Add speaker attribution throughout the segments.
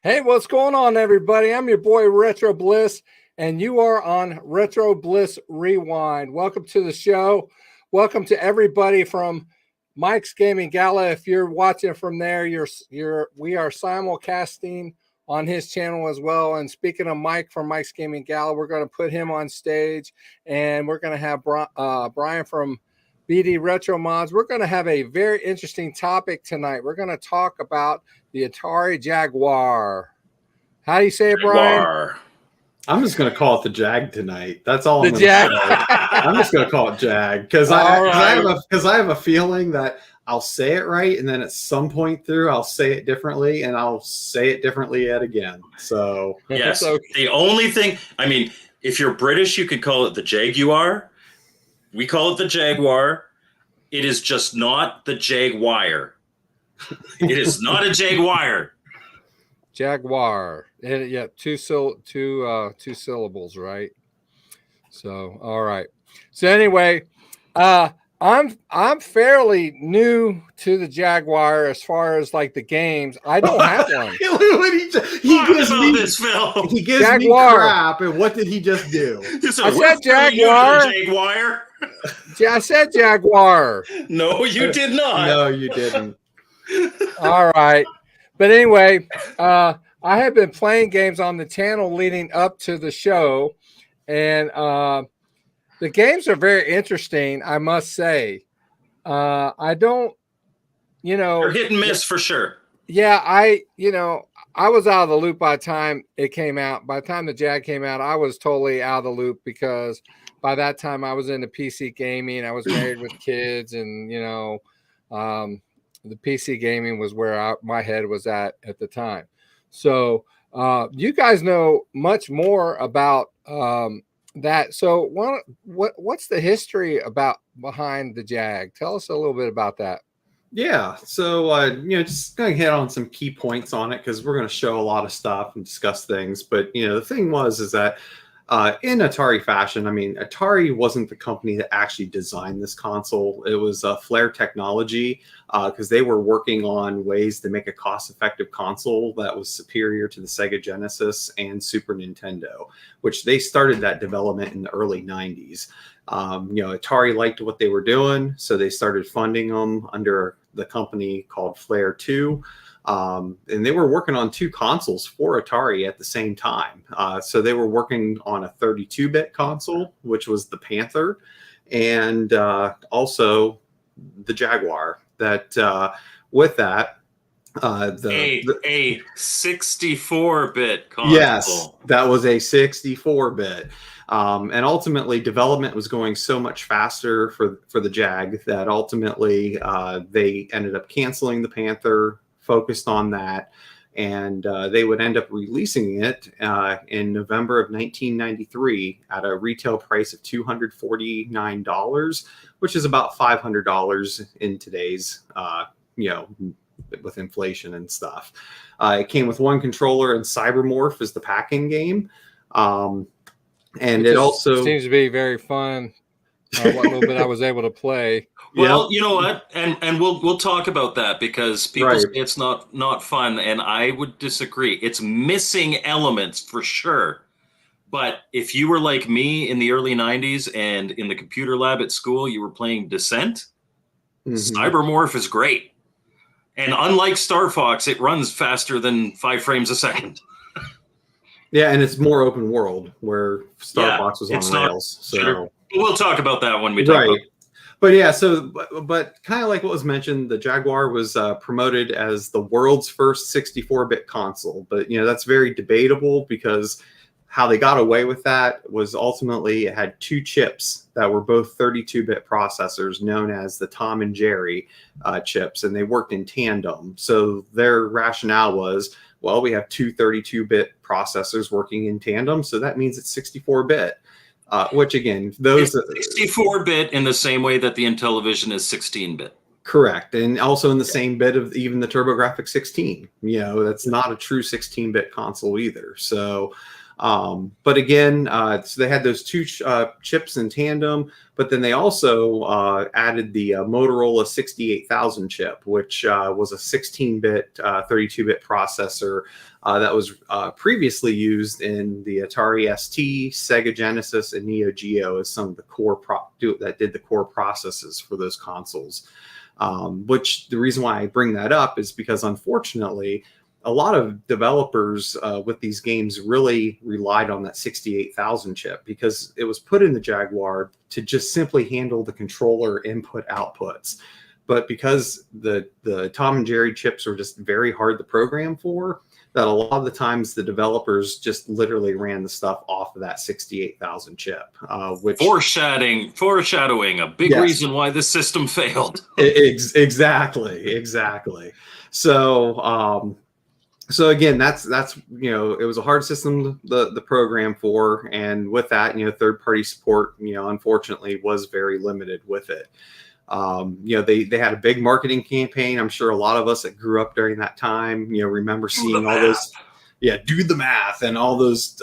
Speaker 1: Hey, what's going on, everybody? I'm your boy, Retro Bliss, and you are on Retro Bliss Rewind. Welcome to the show. Welcome to everybody from Mike's Gaming Gala. If you're watching from there, we are simulcasting on his channel as well. And speaking of Mike from Mike's Gaming Gala, we're going to put him on stage, and we're going to have Brian from BD Retro Mods. We're going to have a very interesting topic tonight. We're going to talk about the Atari Jaguar. How do you say it, Brian?
Speaker 2: I'm just going to call it the Jag tonight. That's all. I'm just going to call it Jag because I have a feeling that I'll say it right, and then at some point through, I'll say it differently, and I'll say it differently yet again. So
Speaker 3: yes, the only thing, I mean, if you're British, you could call it the Jaguar. We call it the Jaguar. It is just not the Jaguar. It is not a Jaguar.
Speaker 1: Jaguar. Yeah, two syllables, right? So, all right. So anyway, I'm fairly new to the Jaguar as far as like the games. I don't have one.
Speaker 2: He gives me crap. And what did he just do?
Speaker 1: I said Jaguar. I said Jaguar.
Speaker 3: No, you did not.
Speaker 2: No, you didn't.
Speaker 1: All right. But anyway, I have been playing games on the channel leading up to the show, and the games are very interesting, I must say. I don't,
Speaker 3: They're hit and miss for sure.
Speaker 1: Yeah, I was out of the loop by the time it came out. By the time the Jag came out, I was totally out of the loop because by that time I was into PC gaming. I was married with kids, and the PC gaming was where my head was at the time. So you guys know much more about that. So what's the history behind the Jag? Tell us a little bit about that.
Speaker 2: Yeah. So, just going to hit on some key points on it because we're going to show a lot of stuff and discuss things. But, the thing is that in Atari fashion, I mean, Atari wasn't the company that actually designed this console. It was Flare Technology because they were working on ways to make a cost-effective console that was superior to the Sega Genesis and Super Nintendo, which they started that development in the early 90s. Atari liked what they were doing, so they started funding them under the company called Flare 2. And they were working on two consoles for Atari at the same time. So they were working on a 32-bit console, which was the Panther, and also the Jaguar. That with that, a
Speaker 3: 64-bit console.
Speaker 2: Yes, that was a 64-bit. And ultimately, development was going so much faster for the Jag that ultimately they ended up canceling the Panther, focused on that, and they would end up releasing it in November of 1993 at a retail price of $249, which is about $500 in today's, with inflation and stuff. It came with one controller and Cybermorph as the pack-in game. And it also
Speaker 1: seems to be very fun. What little bit I was able to play.
Speaker 3: Well, you know what, and we'll talk about that because people say it's not fun, and I would disagree. It's missing elements for sure. But if you were like me in the early 90s and in the computer lab at school, you were playing Descent, Cybermorph is great. And unlike Star Fox, it runs faster than 5 frames a second.
Speaker 2: Yeah, and it's more open world where Star Fox was on rails.
Speaker 3: Sure. We'll talk about that when we talk about it.
Speaker 2: But yeah, but kind of like what was mentioned, the Jaguar was promoted as the world's first 64-bit console. But, that's very debatable because how they got away with that was ultimately it had two chips that were both 32-bit processors known as the Tom and Jerry chips, and they worked in tandem. So their rationale was, well, we have two 32-bit processors working in tandem, so that means it's 64-bit. Which again, those
Speaker 3: 64-bit in the same way that the Intellivision is 16-bit.
Speaker 2: Correct, and also in the same bit of even the TurboGrafx 16. That's not a true 16-bit console either. So But again, so they had those two chips in tandem, but then they also added the Motorola 68,000 chip, which was a 16-bit, 32-bit processor that was previously used in the Atari ST, Sega Genesis, and Neo Geo as some of the core that did the core processes for those consoles. Which the reason why I bring that up is because, unfortunately, a lot of developers with these games really relied on that 68,000 chip because it was put in the Jaguar to just simply handle the controller input outputs. But because the Tom and Jerry chips were just very hard to program for, that a lot of the times the developers just literally ran the stuff off of that 68,000 chip. Which
Speaker 3: foreshadowing a big reason why this system failed.
Speaker 2: Exactly. So again, that's it was a hard system the program for, and with that, third party support, unfortunately was very limited with it. They had a big marketing campaign. I'm sure a lot of us that grew up during that time, remember seeing all those, do the math, and all those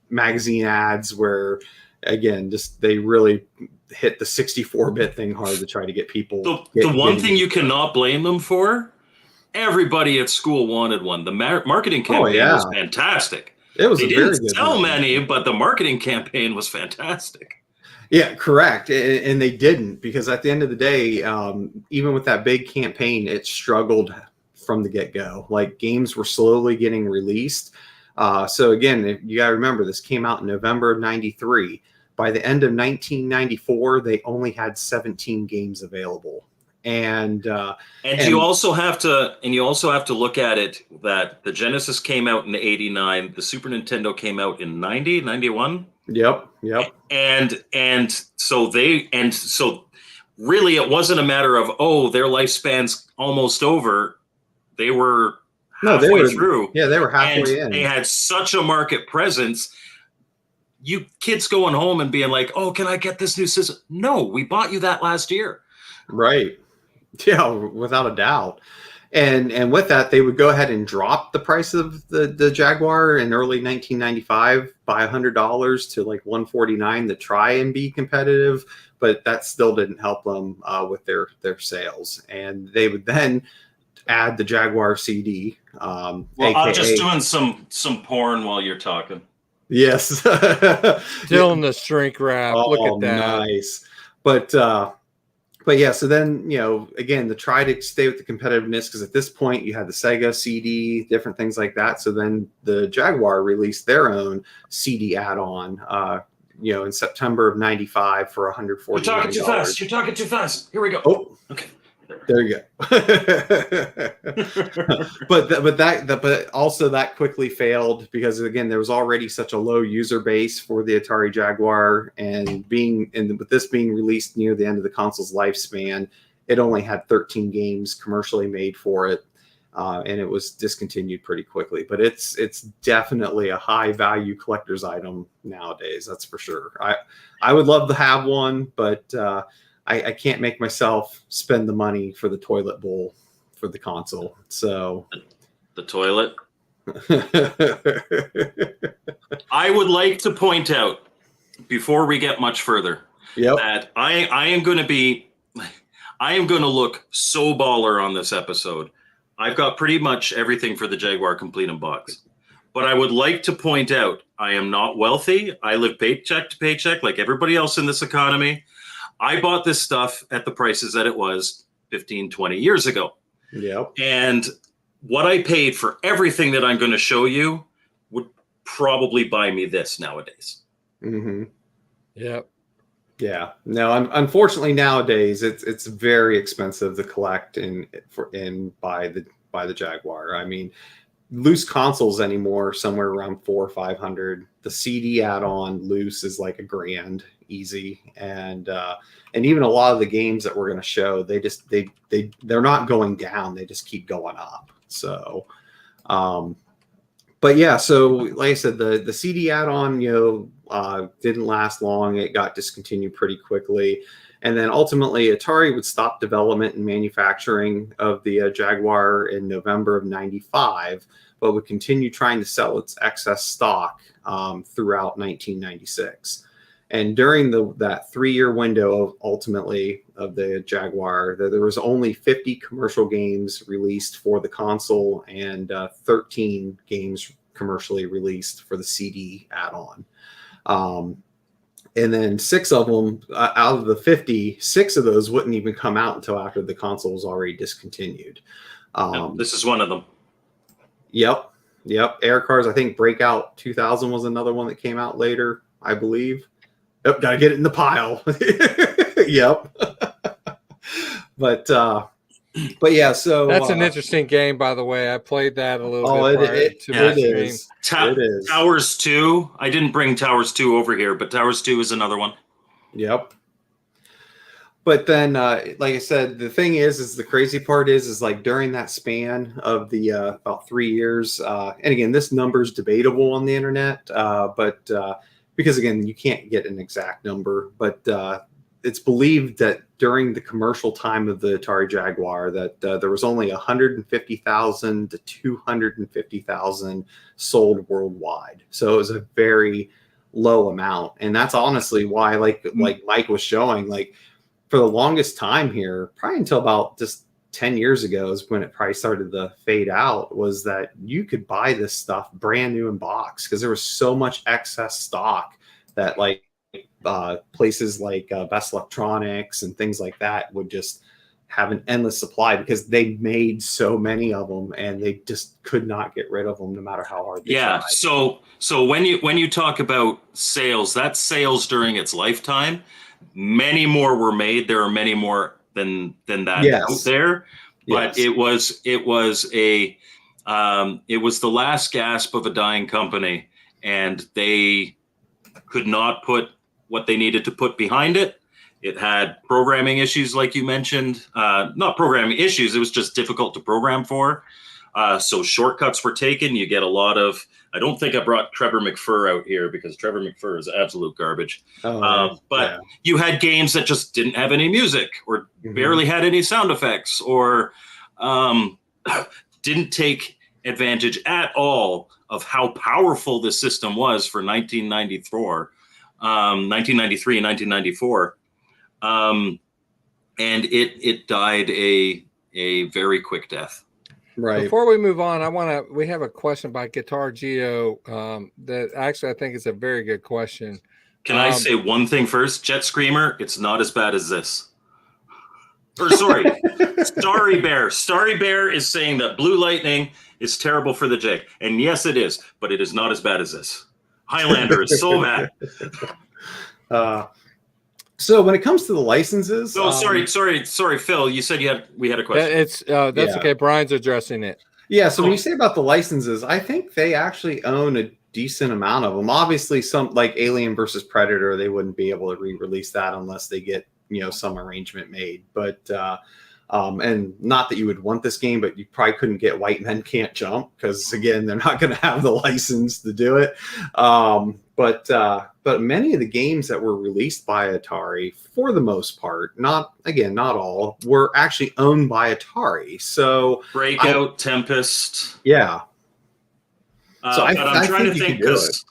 Speaker 2: magazine ads where, again, just they really hit the 64-bit thing hard to try to get people.
Speaker 3: The one thing you cannot blame them for. Everybody at school wanted one. The marketing campaign was fantastic.
Speaker 2: It was. They
Speaker 3: didn't sell many, but the marketing campaign was fantastic.
Speaker 2: Yeah, correct. And they didn't, because at the end of the day, even with that big campaign, it struggled from the get-go. Like, games were slowly getting released. So again, you got to remember, this came out in November of '93. By the end of 1994, they only had 17 games available. And
Speaker 3: you also have to look at it that the Genesis came out in '89, the Super Nintendo came out in 90, 91.
Speaker 2: Yep.
Speaker 3: And so really it wasn't a matter of, their lifespan's almost over. They were halfway through.
Speaker 2: Yeah, they were halfway in.
Speaker 3: They had such a market presence. You kids going home and being like, "Oh, can I get this new system?" No, we bought you that last year.
Speaker 2: Right. Yeah, without a doubt. And with that, they would go ahead and drop the price of the Jaguar in early 1995 by $100 to like $149 to try and be competitive, but that still didn't help them with their sales. And they would then add the Jaguar CD.
Speaker 3: I'm just doing some porn while you're talking.
Speaker 2: Yes.
Speaker 1: Still in the shrink wrap. Look at that.
Speaker 2: Nice. But yeah, so then, again, to try to stay with the competitiveness, because at this point you had the Sega CD, different things like that. So then the Jaguar released their own CD add-on, in September of '95 for $149.
Speaker 3: You're talking too fast. You're talking too fast. Here we go.
Speaker 2: Oh,
Speaker 3: okay.
Speaker 2: There you go. but also that quickly failed because, again, there was already such a low user base for the Atari Jaguar, and with this being released near the end of the console's lifespan, it only had 13 games commercially made for it, and it was discontinued pretty quickly. But it's definitely a high value collector's item nowadays. That's for sure. I would love to have one, but I can't make myself spend the money for the toilet bowl for the console. So
Speaker 3: the toilet. I would like to point out before we get much further that I am going to look so baller on this episode. I've got pretty much everything for the Jaguar complete in box. But I would like to point out I am not wealthy. I live paycheck to paycheck like everybody else in this economy. I bought this stuff at the prices that it was 15, 20 years ago.
Speaker 2: Yep.
Speaker 3: And what I paid for everything that I'm going to show you would probably buy me this nowadays.
Speaker 2: Mm-hmm.
Speaker 1: Yep.
Speaker 2: Yeah. No, unfortunately nowadays it's very expensive to collect and buy the Jaguar. I mean, loose consoles anymore somewhere around $400 or $500. The CD add-on loose is like $1,000 easy, and even a lot of the games that we're going to show, they're not going down, they just keep going up. So but yeah, so like I said, the CD add-on didn't last long. It got discontinued pretty quickly. And then ultimately, Atari would stop development and manufacturing of the Jaguar in November of '95, but would continue trying to sell its excess stock throughout 1996. And during that 3-year window, ultimately, of the Jaguar, there was only 50 commercial games released for the console and 13 games commercially released for the CD add-on. And then 6 of them, out of the 50, 6 of those wouldn't even come out until after the console was already discontinued.
Speaker 3: This is one of them.
Speaker 2: Yep. Air Cars, I think Breakout 2000 was another one that came out later, I believe. Yep, gotta get it in the pile. Yep. But yeah, so
Speaker 1: that's an interesting game, by the way. I played that a little bit.
Speaker 2: It is.
Speaker 3: Towers 2. I didn't bring Towers 2 over here, but Towers 2 is another one.
Speaker 2: Yep. But then, like I said, the thing is the crazy part is like during that span of the about 3 years, and again, this number is debatable on the internet, but because again, you can't get an exact number, but it's believed that during the commercial time of the Atari Jaguar that there was only 150,000 to 250,000 sold worldwide. So it was a very low amount. And that's honestly why, like Mike was showing, like for the longest time here, probably until about just 10 years ago is when it probably started to fade out, was that you could buy this stuff brand new in box because there was so much excess stock that like places like Best Electronics and things like that would just have an endless supply because they made so many of them and they just could not get rid of them no matter how hard they tried.
Speaker 3: So when you talk about sales, that's sales during its lifetime. Many more were made. There are many more than that out there. But it was the last gasp of a dying company, and they could not put what they needed to put behind it. It had programming issues, like you mentioned. Not programming issues, it was just difficult to program for. So shortcuts were taken. You get a lot of, I don't think I brought Trevor McFur out here because Trevor McFur is absolute garbage. You had games that just didn't have any music or barely had any sound effects or didn't take advantage at all of how powerful the system was for 1993 and 1994. And it died a very quick death.
Speaker 1: Right. Before we move on, we have a question by Guitar Geo that actually I think is a very good question.
Speaker 3: Can I say one thing first? Jet Screamer, it's not as bad as this. Or sorry, Starry Bear. Starry Bear is saying that Blue Lightning is terrible for the Jag. And yes, it is, but it is not as bad as this. Highlander is so bad.
Speaker 2: So when it comes to the licenses,
Speaker 3: sorry, Phil. You said we had a question.
Speaker 1: That's okay. Brian's addressing it.
Speaker 2: Yeah. So when you say about the licenses, I think they actually own a decent amount of them. Obviously, some like Alien versus Predator, they wouldn't be able to re-release that unless they get some arrangement made. But and not that you would want this game, but you probably couldn't get White Men Can't Jump because again, they're not going to have the license to do it. But many of the games that were released by Atari, for the most part, not all, were actually owned by Atari. So
Speaker 3: Breakout, Tempest.
Speaker 2: Yeah.
Speaker 3: So I'm trying to think because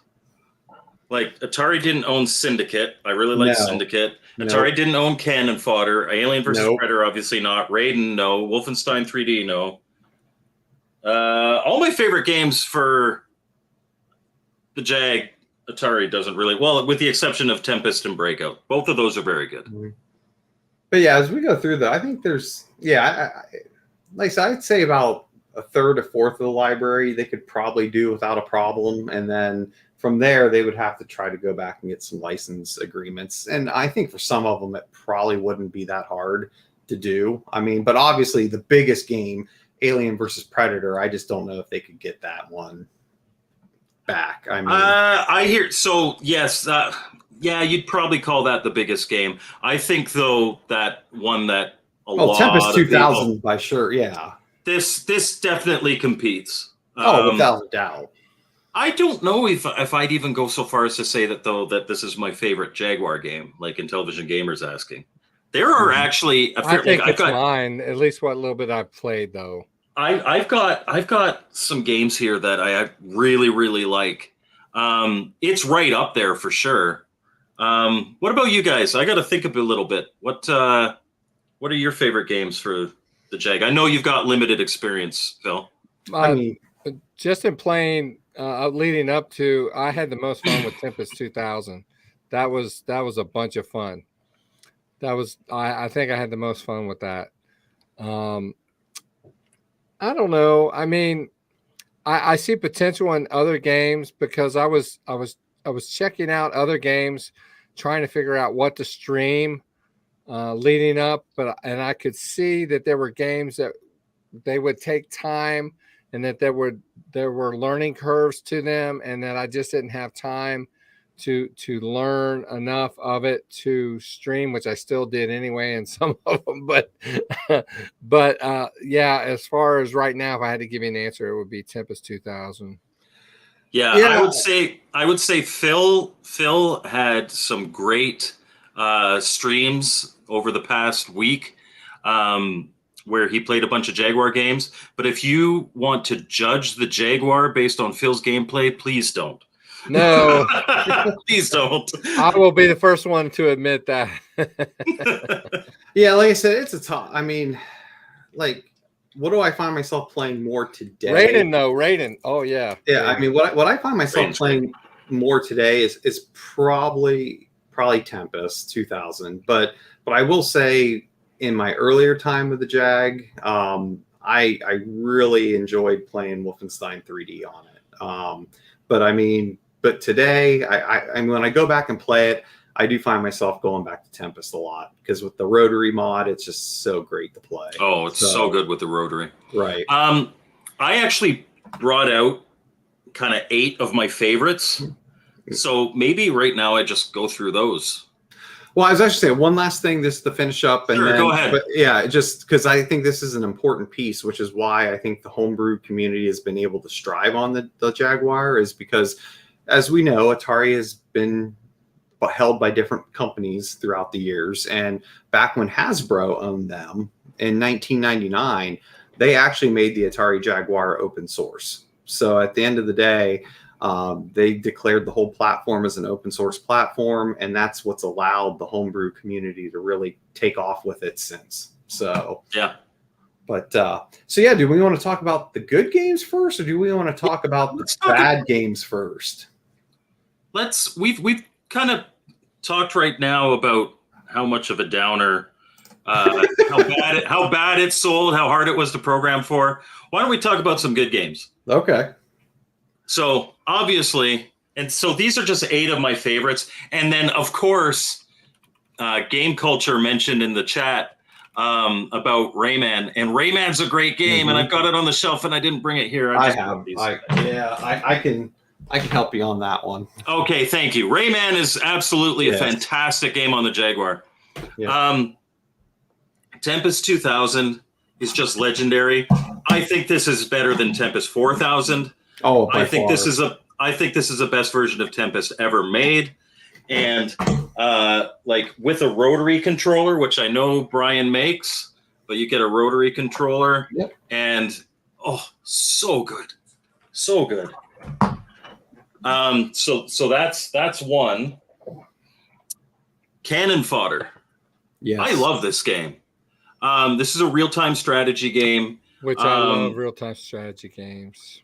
Speaker 3: like Atari didn't own Syndicate. I really like Syndicate. Atari didn't own Cannon Fodder. Alien versus Predator, obviously not. Raiden, no. Wolfenstein 3D, no. All my favorite games for the Jag, Atari doesn't really, well, with the exception of Tempest and Breakout. Both of those are very good.
Speaker 2: But yeah, as we go through I think there's, like I'd say about a third, a fourth of the library they could probably do without a problem. And then from there, they would have to try to go back and get some license agreements. And I think for some of them, it probably wouldn't be that hard to do. I mean, but obviously the biggest game, Alien versus Predator, I just don't know if they could get that one back. I mean,
Speaker 3: I hear, so yes, you'd probably call that the biggest game. I think though that one that
Speaker 2: Tempest 2000 by sure, yeah.
Speaker 3: This definitely competes.
Speaker 2: Without a doubt.
Speaker 3: I don't know if I'd even go so far as to say that though that this is my favorite Jaguar game, like Intellivision Gamers asking. There are actually
Speaker 1: I think it's mine. At least what little bit I've played, though.
Speaker 3: I've got some games here that I really, really like. It's right up there for sure. What about you guys? I got to think of a little bit. What are your favorite games for the Jag? I know you've got limited experience, Phil.
Speaker 2: I mean,
Speaker 1: just in playing leading up to, I had the most fun with Tempest 2000. That was a bunch of fun. I think I had the most fun with that. I don't know. I mean, I see potential in other games because I was checking out other games, trying to figure out what to stream leading up, and I could see that there were games that they would take time, and that there were learning curves to them, and that I just didn't have time to learn enough of it to stream, which I still did anyway in some of them. But yeah, as far as right now, if I had to give you an answer, it would be Tempest 2000.
Speaker 3: Yeah, I would say Phil had some great streams over the past week where he played a bunch of Jaguar games. But if you want to judge the Jaguar based on Phil's gameplay, please don't.
Speaker 1: No,
Speaker 3: please don't.
Speaker 1: I will be the first one to admit that.
Speaker 2: Yeah, like I said, it's a tough. I mean, like, what do I find myself playing more today?
Speaker 1: Raiden. Oh yeah.
Speaker 2: Yeah,
Speaker 1: Raiden.
Speaker 2: I mean, what I find myself playing more today is probably Tempest 2000. But I will say, in my earlier time with the Jag, I really enjoyed playing Wolfenstein 3D on it. But today, I mean, when I go back and play it, I do find myself going back to Tempest a lot because with the rotary mod, it's just so great to play.
Speaker 3: Oh, it's so good with the rotary.
Speaker 2: Right.
Speaker 3: I actually brought out kind of 8 of my favorites. So maybe right now I just go through those.
Speaker 2: Well, I was actually saying one last thing just to finish up. And
Speaker 3: sure, go ahead.
Speaker 2: But yeah, just because I think this is an important piece, which is why I think the homebrew community has been able to strive on the Jaguar, is because, as we know, Atari has been held by different companies throughout the years. And back when Hasbro owned them in 1999, they actually made the Atari Jaguar open source. So at the end of the day, they declared the whole platform as an open source platform, and that's what's allowed the homebrew community to really take off with it since. So
Speaker 3: yeah.
Speaker 2: But so yeah, do we want to talk about the good games first, or do we want to talk about the bad games first?
Speaker 3: We've kind of talked right now about how much of a downer, how bad it sold, how hard it was to program for. Why don't we talk about some good games?
Speaker 2: Okay.
Speaker 3: So obviously, and so these are just 8 of my favorites. And then, of course, Game Culture mentioned in the chat about Rayman. And Rayman's a great game, and I've got it on the shelf, and I didn't bring it here. I
Speaker 2: can help you on that one.
Speaker 3: Okay, thank you. Rayman is absolutely a fantastic game on the Jaguar. Yeah. Tempest 2000 is just legendary. I think this is better than Tempest 4000.
Speaker 2: Oh,
Speaker 3: I think this is the best version of Tempest ever made, and like with a rotary controller, which I know Brian makes, but you get a rotary controller, and so good. So that's one. Cannon Fodder. Yes. I love this game. This is a real-time strategy game.
Speaker 1: Which I love real-time strategy games.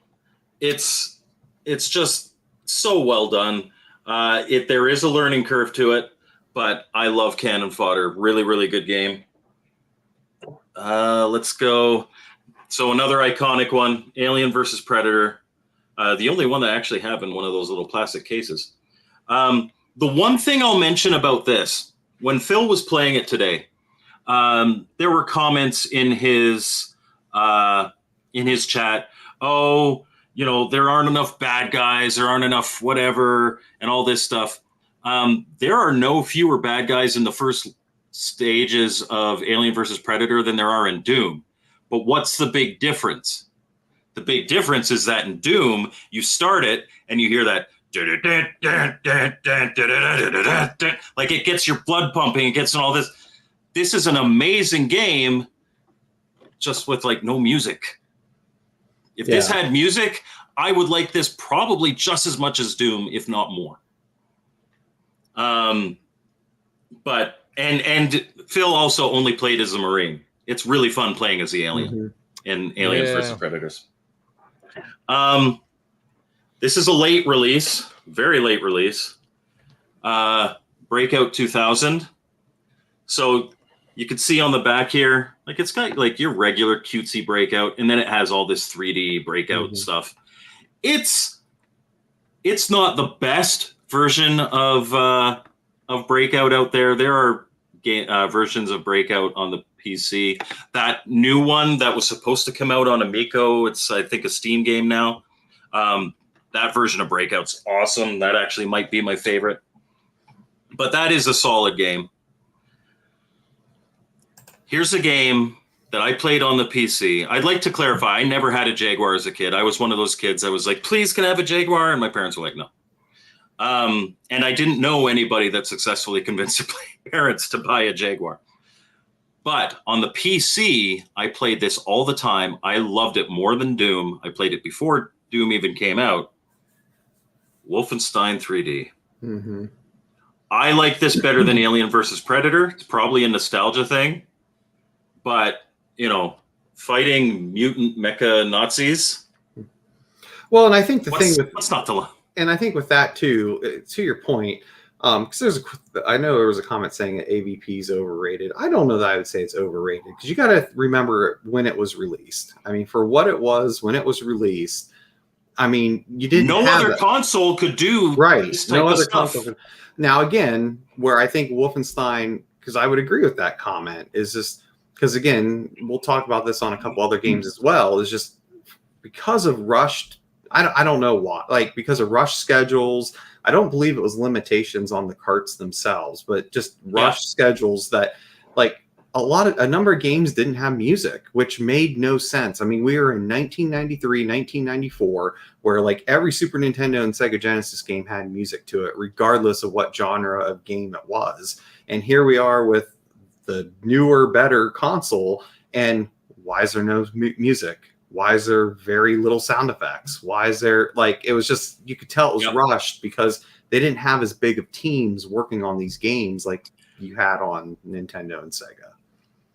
Speaker 3: It's just so well done. There is a learning curve to it, but I love Cannon Fodder. Really, really good game. Let's go. So another iconic one, Alien versus Predator. The only one that I actually have in one of those little plastic cases. The one thing I'll mention about this, when Phil was playing it today, there were comments in his chat. Oh, there aren't enough bad guys, there aren't enough whatever, and all this stuff. There are no fewer bad guys in the first stages of Alien versus Predator than there are in Doom. But what's the big difference? The big difference is that in Doom, you start it and you hear that like it gets your blood pumping, it gets all this. this is an amazing game, just with like no music. If this had music, I would like this probably just as much as Doom, if not more. But and Phil also only played as a Marine. It's really fun playing as the alien in Aliens versus Predators. This is a late release, very late release. Breakout 2000. So you can see on the back here, like it's got like your regular cutesy Breakout, and then it has all this 3D Breakout stuff. It's not the best version of Breakout out there. There are versions of Breakout on the PC. That new one that was supposed to come out on Amico, it's I think a Steam game now. That version of Breakout's awesome. That actually might be my favorite. But that is a solid game. Here's a game that I played on the PC. I'd like to clarify, I never had a Jaguar as a kid. I was one of those kids. I was like, please, can I have a Jaguar? And my parents were like, no. And I didn't know anybody that successfully convinced their parents to buy a Jaguar. But on the PC, I played this all the time. I loved it more than Doom. I played it before Doom even came out. Wolfenstein 3D. I like this better than Alien versus Predator. It's probably a nostalgia thing. But, you know, fighting mutant mecha Nazis.
Speaker 2: Well, and I think the thing with...
Speaker 3: What's not to love?
Speaker 2: And I think with that, too, to your point, because I know there was a comment saying that AVP is overrated. I don't know that I would say it's overrated, because you got to remember when it was released. I mean, for what it was when it was released, I mean, you didn't have
Speaker 3: no other console could do this type of stuff.
Speaker 2: Now, again, where I think Wolfenstein, because I would agree with that comment, is just because, again, we'll talk about this on a couple other games as well, is just because of rushed, I don't know why, like because of rush schedules. I don't believe it was limitations on the carts themselves, but just rush schedules that, like, a number of games didn't have music, which made no sense. I mean, we were in 1993, 1994, where like every Super Nintendo and Sega Genesis game had music to it, regardless of what genre of game it was. And here we are with the newer, better console, and why is there no music? Why is there very little sound effects? Why is there, like, it was just, you could tell it was rushed because they didn't have as big of teams working on these games like you had on Nintendo and Sega.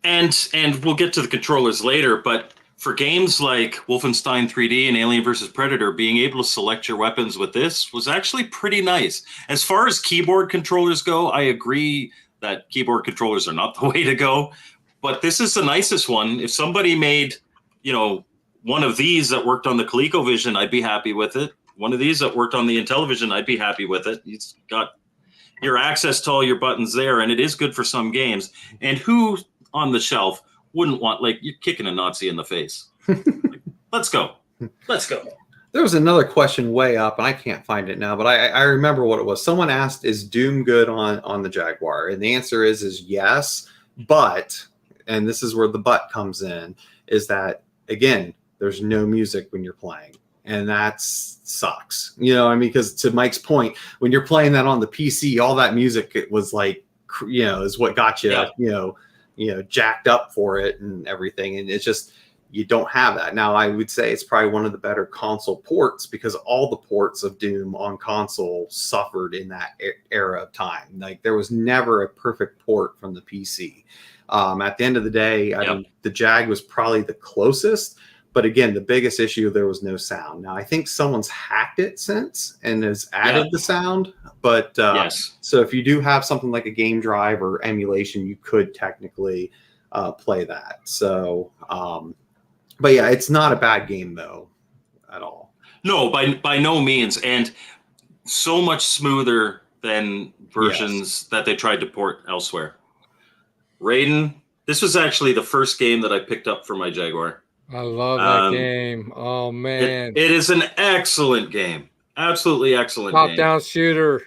Speaker 3: And we'll get to the controllers later, but for games like Wolfenstein 3D and Alien vs. Predator, being able to select your weapons with this was actually pretty nice. As far as keyboard controllers go, I agree that keyboard controllers are not the way to go, but this is the nicest one. If somebody made, you know, one of these that worked on the ColecoVision, I'd be happy with it. One of these that worked on the Intellivision, I'd be happy with it. It's got your access to all your buttons there, and it is good for some games. And who on the shelf wouldn't want, like, you're kicking a Nazi in the face? Let's go. Let's go.
Speaker 2: There was another question way up, and I can't find it now, but I remember what it was. Someone asked, is Doom good on the Jaguar? And the answer is yes, but, and this is where the but comes in, is that, again, there's no music when you're playing, and that sucks. You know, I mean, because to Mike's point, when you're playing that on the PC, all that music, it was like, you know, is what got you, you know, jacked up for it and everything. And it's just, you don't have that. Now, I would say it's probably one of the better console ports, because all the ports of Doom on console suffered in that era of time. Like, there was never a perfect port from the PC. At the end of the day, I mean, the Jag was probably the closest. But again, the biggest issue, there was no sound. Now, I think someone's hacked it since and has added the sound. But so if you do have something like a game drive or emulation, you could technically play that. So, but yeah, it's not a bad game, though, at all.
Speaker 3: No, by no means. And so much smoother than versions that they tried to port elsewhere. Raiden, this was actually the first game that I picked up for my Jaguar.
Speaker 1: I love that game. Oh, man.
Speaker 3: It is an excellent game. Absolutely excellent game.
Speaker 1: Top-down shooter.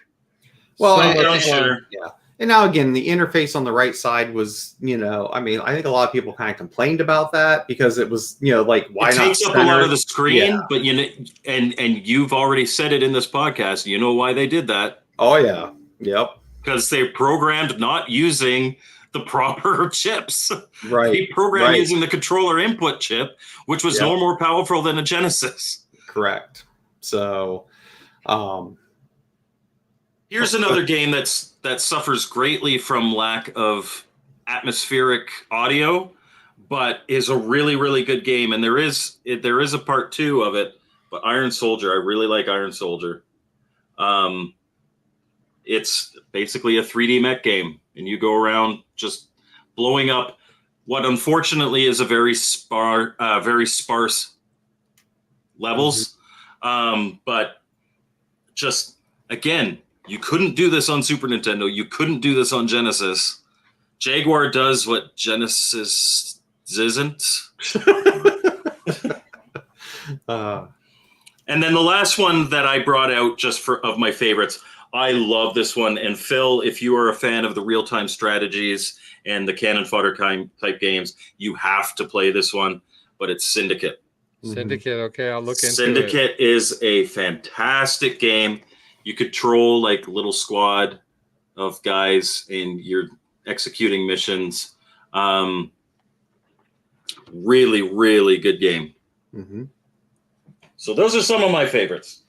Speaker 2: Well,
Speaker 3: top-down shooter.
Speaker 2: Yeah. And now, again, the interface on the right side was, you know, I mean, I think a lot of people kind of complained about that because it was, you know, like, why not? It
Speaker 3: takes up a lot of the screen, but, you know, and you've already said it in this podcast. You know why they did that.
Speaker 2: Oh, yeah. Yep.
Speaker 3: Because they programmed not using the proper chips.
Speaker 2: Right.
Speaker 3: They programmed using the controller input chip, which was no more powerful than a Genesis.
Speaker 2: Correct. So,
Speaker 3: here's another game that suffers greatly from lack of atmospheric audio, but is a really, really good game. And there is a part 2 of it, but Iron Soldier, I really like Iron Soldier. It's basically a 3D mech game, and you go around just blowing up what unfortunately is a very sparse levels. But just, again, you couldn't do this on Super Nintendo. You couldn't do this on Genesis. Jaguar does what Genesis isn't. And then the last one that I brought out just of my favorites, I love this one. And Phil, if you are a fan of the real-time strategies and the cannon fodder type games, you have to play this one. But it's Syndicate.
Speaker 1: Syndicate, okay, I'll look into
Speaker 3: Syndicate is a fantastic game. You control like a little squad of guys and you're executing missions. Really, really good game. So those are some of my favorites.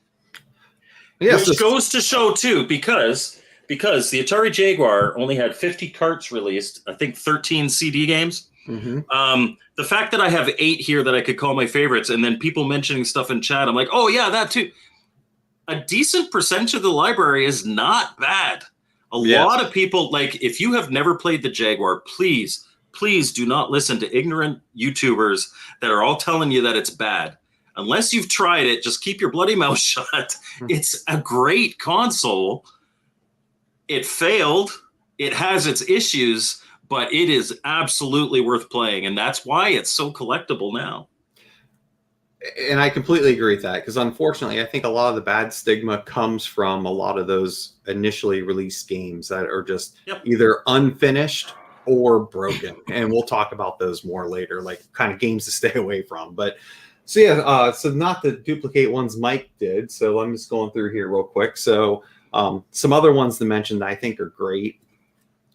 Speaker 2: Yes,
Speaker 3: which goes to show too, because the Atari Jaguar only had 50 carts released, I think 13 CD games. The fact that I have 8 here that I could call my favorites, and then people mentioning stuff in chat, I'm like, oh yeah, that too. A decent percentage of the library is not bad. A lot of people, like, if you have never played the Jaguar, please do not listen to ignorant YouTubers that are all telling you that it's bad. Unless you've tried it, just keep your bloody mouth shut. It's a great console. It failed. It has its issues, but it is absolutely worth playing. And that's why it's so collectible now.
Speaker 2: And I completely agree with that, because unfortunately, I think a lot of the bad stigma comes from a lot of those initially released games that are just either unfinished or broken. And we'll talk about those more later, like kind of games to stay away from. But so yeah, so not to duplicate ones Mike did. So I'm just going through here real quick. So some other ones to mention that I think are great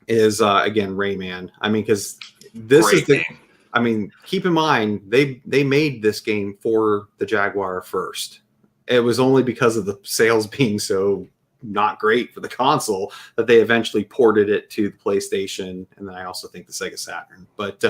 Speaker 2: is again Rayman. I mean, because this is the game. I mean, keep in mind they made this game for the Jaguar first. It was only because of the sales being so not great for the console that they eventually ported it to the PlayStation, and then I also think the Sega Saturn. But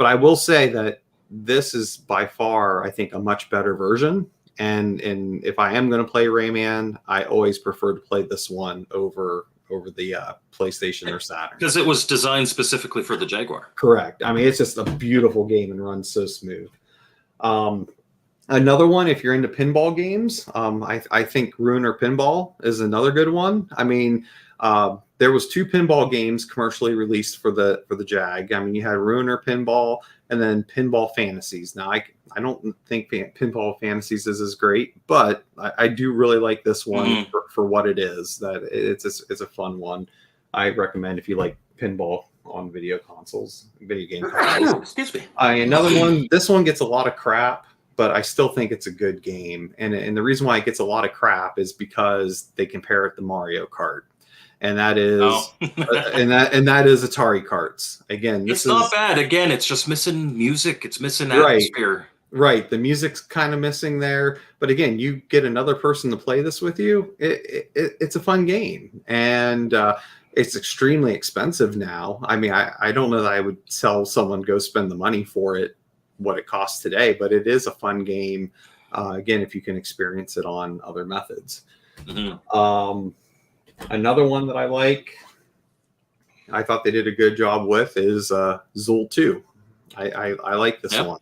Speaker 2: I will say that this is by far, I think, a much better version. And if I am going to play Rayman, I always prefer to play this one over the PlayStation or Saturn.
Speaker 3: Because it was designed specifically for the Jaguar.
Speaker 2: Correct. I mean, it's just a beautiful game and runs so smooth. Another one, if you're into pinball games, I think Ruiner Pinball is another good one. I mean, there was 2 pinball games commercially released for the Jag. I mean, you had Ruiner Pinball and then Pinball Fantasies. Now, I don't think Pinball Fantasies is as great, but I do really like this one for what it is. That it's a fun one. I recommend if you like pinball on video game consoles.
Speaker 3: Excuse me.
Speaker 2: Another one. This one gets a lot of crap, but I still think it's a good game. And the reason why it gets a lot of crap is because they compare it to Mario Kart. And that is and that is Atari carts. Again,
Speaker 3: it's not bad. Again, it's just missing music. It's missing atmosphere.
Speaker 2: Right. The music's kind of missing there. But again, you get another person to play this with you. It's a fun game. And it's extremely expensive now. I mean, I don't know that I would tell someone go spend the money for it, what it costs today, but it is a fun game. Again, if you can experience it on other methods. Another one that I like, I thought they did a good job with, is Zool 2. I like this one.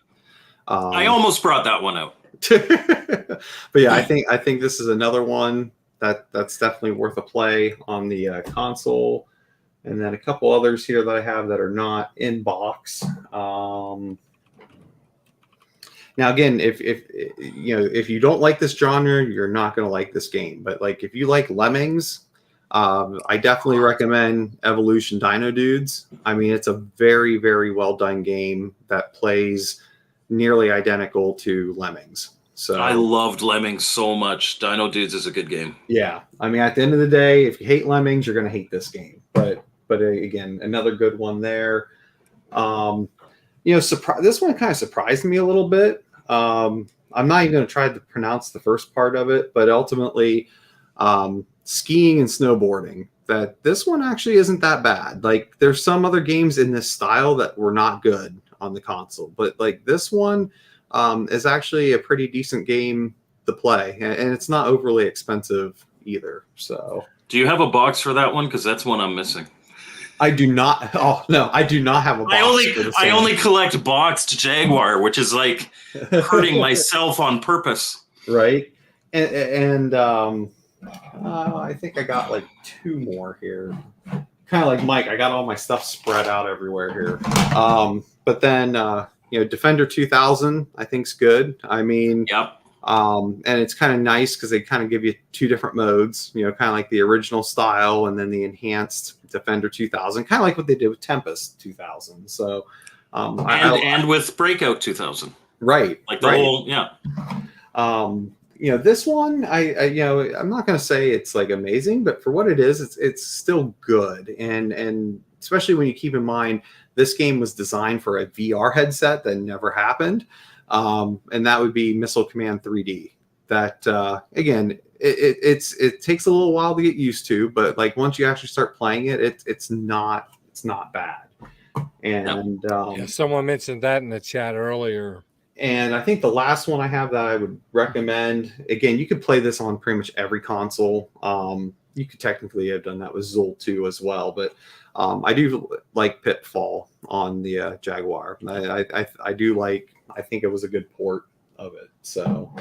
Speaker 3: I almost brought that one out.
Speaker 2: But yeah, I think this is another one that's definitely worth a play on the console. And then a couple others here that I have that are not in box. Now, again, if you don't like this genre, you're not going to like this game. But like if you like Lemmings, I definitely recommend Evolution Dino Dudes. I mean, it's a very, very well done game that plays nearly identical to Lemmings. So
Speaker 3: I loved Lemmings so much. Dino Dudes is a good game.
Speaker 2: Yeah. I mean, at the end of the day, if you hate Lemmings, you're going to hate this game. But but again, another good one there. This one kind of surprised me a little bit. I'm not even going to try to pronounce the first part of it, but ultimately, skiing and snowboarding. That this one actually isn't that bad. Like, there's some other games in this style that were not good on the console, but like this one is actually a pretty decent game to play, and it's not overly expensive either. So,
Speaker 3: do you have a box for that one? Because that's one I'm missing.
Speaker 2: I do not. Oh no, I do not have a box.
Speaker 3: I only collect boxed Jaguar, which is like hurting myself on purpose.
Speaker 2: Right, and I think I got like 2 more here. Kind of like Mike, I got all my stuff spread out everywhere here. But then Defender 2000, I think is good. I mean,
Speaker 3: yep.
Speaker 2: And it's kind of nice because they kind of give you 2 different modes. Kind of like the original style and then the enhanced Defender 2000, kind of like what they did with Tempest 2000. So,
Speaker 3: and with Breakout 2000,
Speaker 2: right?
Speaker 3: Like the whole, yeah.
Speaker 2: This one, I'm not going to say it's like amazing, but for what it is, it's still good. And especially when you keep in mind, this game was designed for a VR headset that never happened. And that would be Missile Command 3D. That, again, it takes a little while to get used to, but like once you actually start playing it, it's not bad. And
Speaker 1: someone mentioned that in the chat earlier.
Speaker 2: And I think the last one I have that I would recommend, again, you could play this on pretty much every console. You could technically have done that with Zool 2 as well, but I do like Pitfall on the Jaguar. I do like, I think it was a good port of it. So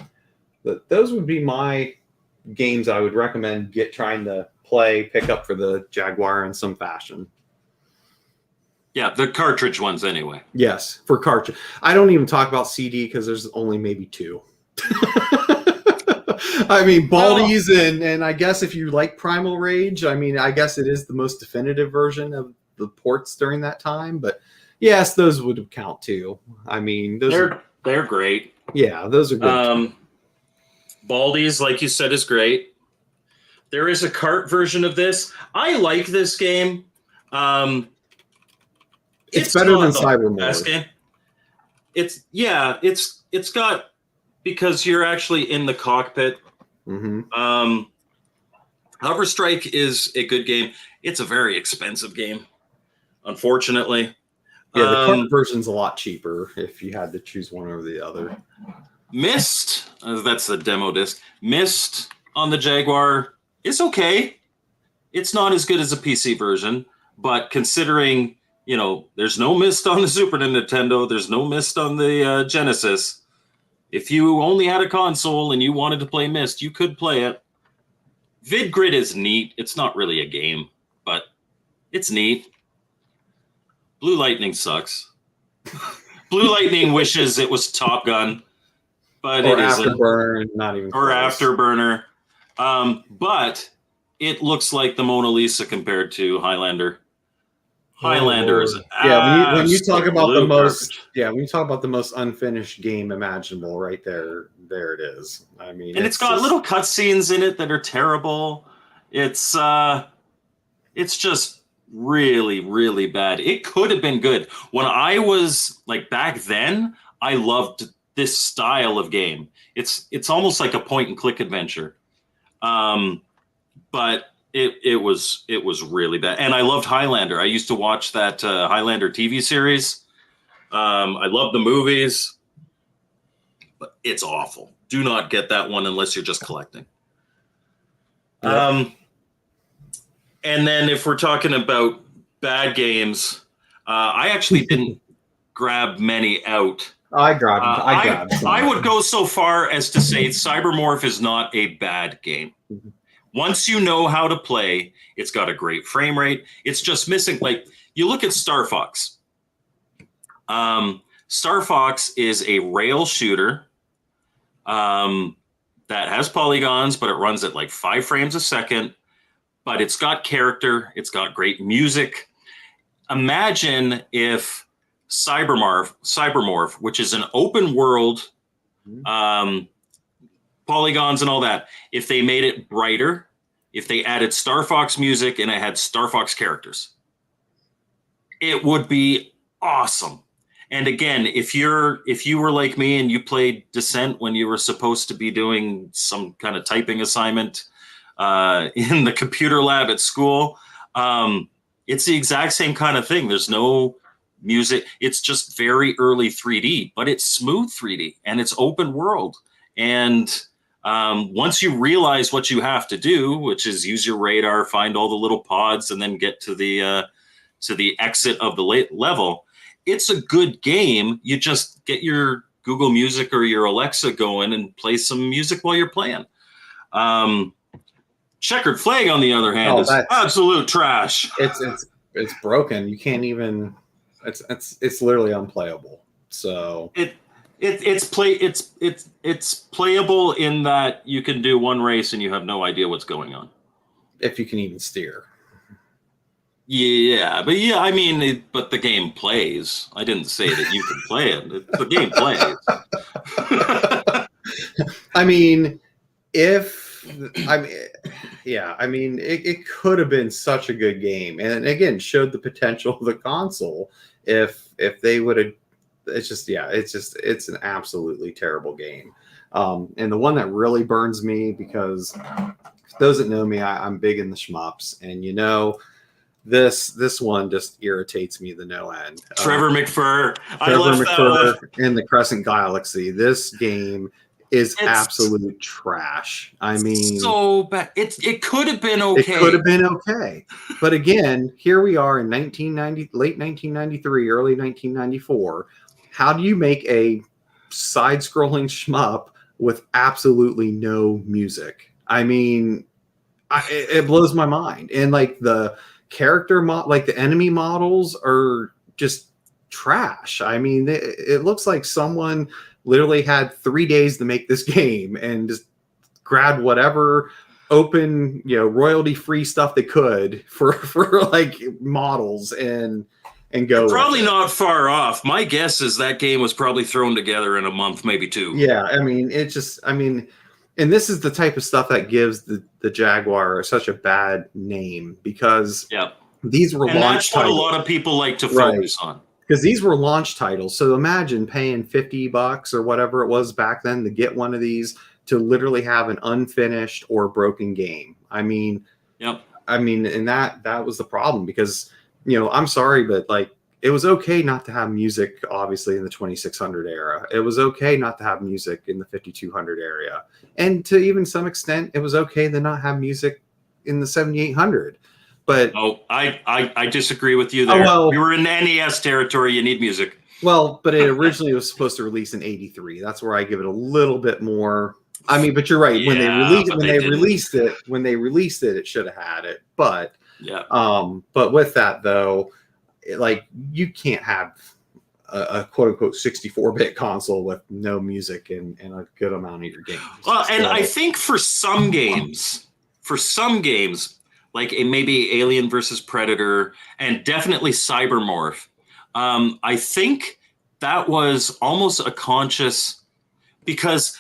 Speaker 2: those would be my games I would recommend trying to pick up for the Jaguar in some fashion.
Speaker 3: Yeah, the cartridge ones anyway.
Speaker 2: Yes, for cartridge. I don't even talk about CD because there's only maybe 2. I mean, Baldies and I guess if you like Primal Rage, I mean, I guess it is the most definitive version of the ports during that time. But yes, those would count too. I mean,
Speaker 3: they're great.
Speaker 2: Yeah, those are good.
Speaker 3: Baldies, like you said, is great. There is a cart version of this. I like this game.
Speaker 2: It's better than Cybermore.
Speaker 3: Game. It's got, because you're actually in the cockpit.
Speaker 2: Mm-hmm.
Speaker 3: Hover Strike is a good game. It's a very expensive game, unfortunately.
Speaker 2: Yeah, the cart version's a lot cheaper if you had to choose one over the other.
Speaker 3: Myst, that's the demo disc. Myst on the Jaguar is okay. It's not as good as a PC version, but considering, there's no Myst on the Super Nintendo, there's no Myst on the Genesis. If you only had a console and you wanted to play Myst, you could play it. VidGrid is neat. It's not really a game, but it's neat. Blue Lightning sucks. Blue Lightning wishes it was Top Gun, but it isn't.
Speaker 2: Afterburner, not even.
Speaker 3: Or
Speaker 2: close.
Speaker 3: Afterburner. But it looks like the Mona Lisa compared to Highlander. Highlander is
Speaker 2: when you talk about the most when you talk about the most unfinished game imaginable, right there it is. I mean,
Speaker 3: and it's got little cutscenes in it that are terrible. It's just really, really bad. It could have been good. When I was like back then, I loved this style of game. It's almost like a point and click adventure. But it was really bad. And I loved Highlander. I used to watch that Highlander TV series. I love the movies, but it's awful. Do not get that one unless you're just collecting.
Speaker 2: Yep.
Speaker 3: And then if we're talking about bad games, I actually didn't grab many out.
Speaker 2: I grabbed some.
Speaker 3: I would go so far as to say Cybermorph is not a bad game.
Speaker 2: Mm-hmm.
Speaker 3: Once you know how to play, it's got a great frame rate. It's just missing, like, you look at Star Fox. Star Fox is a rail shooter that has polygons, but it runs at like 5 frames a second. But it's got character. It's got great music. Imagine if Cybermorph, which is an open world, polygons and all that, if they made it brighter, if they added Star Fox music and it had Star Fox characters, it would be awesome. And again, if you were like me and you played Descent when you were supposed to be doing some kind of typing assignment in the computer lab at school, it's the exact same kind of thing. There's no music. It's just very early 3D, but it's smooth 3D and it's open world. And once you realize what you have to do, which is use your radar, find all the little pods, and then get to the exit of the level, it's a good game. You just get your Google Music or your Alexa going and play some music while you're playing. Checkered Flag, on the other hand, is absolute trash.
Speaker 2: It's broken. You can't even. It's literally unplayable. So
Speaker 3: it's playable in that you can do one race and you have no idea what's going on.
Speaker 2: If you can even steer.
Speaker 3: Yeah, I mean, but the game plays. I didn't say that you can play it. The game plays.
Speaker 2: I mean, it could have been such a good game, and again, showed the potential of the console if they would have. It's an absolutely terrible game. And the one that really burns me, because those that know me, I'm big in the shmups, and this one just irritates me the no end.
Speaker 3: Trevor McFur.
Speaker 2: I love McFur in the Crescent Galaxy. This game is absolute trash. I mean,
Speaker 3: so bad. It could have been okay.
Speaker 2: It could have been okay. But again, here we are in late 1993, early 1994. How do you make a side-scrolling shmup with absolutely no music? I mean, it blows my mind. And like the the enemy models are just trash. I mean, it looks like someone literally had 3 days to make this game and just grabbed whatever open, royalty-free stuff they could for like models and go.
Speaker 3: Probably not far off. My guess is that game was probably thrown together in a month, maybe two.
Speaker 2: Yeah, I mean, and this is the type of stuff that gives the Jaguar such a bad name, because these were launch titles. That's what a
Speaker 3: lot of people like to focus on.
Speaker 2: Because these were launch titles. So imagine paying $50 or whatever it was back then to get one of these, to literally have an unfinished or broken game. I mean, and that was the problem, because, I'm sorry, but like, it was okay not to have music, obviously, in the 2600 era. It was okay not to have music in the 5200 area. And to even some extent, it was okay to not have music in the 7800. But
Speaker 3: I disagree with you there. We were in NES territory. You need music.
Speaker 2: Well, but it originally was supposed to release in '83. That's where I give it a little bit more. I mean, but you're right.
Speaker 3: Yeah,
Speaker 2: when they released it, it should have had it. But but with that though, you can't have a quote unquote 64-bit console with no music and a good amount of your games.
Speaker 3: Well, and I think for some games, like maybe Alien versus Predator and definitely Cybermorph, I think that was almost a conscious, because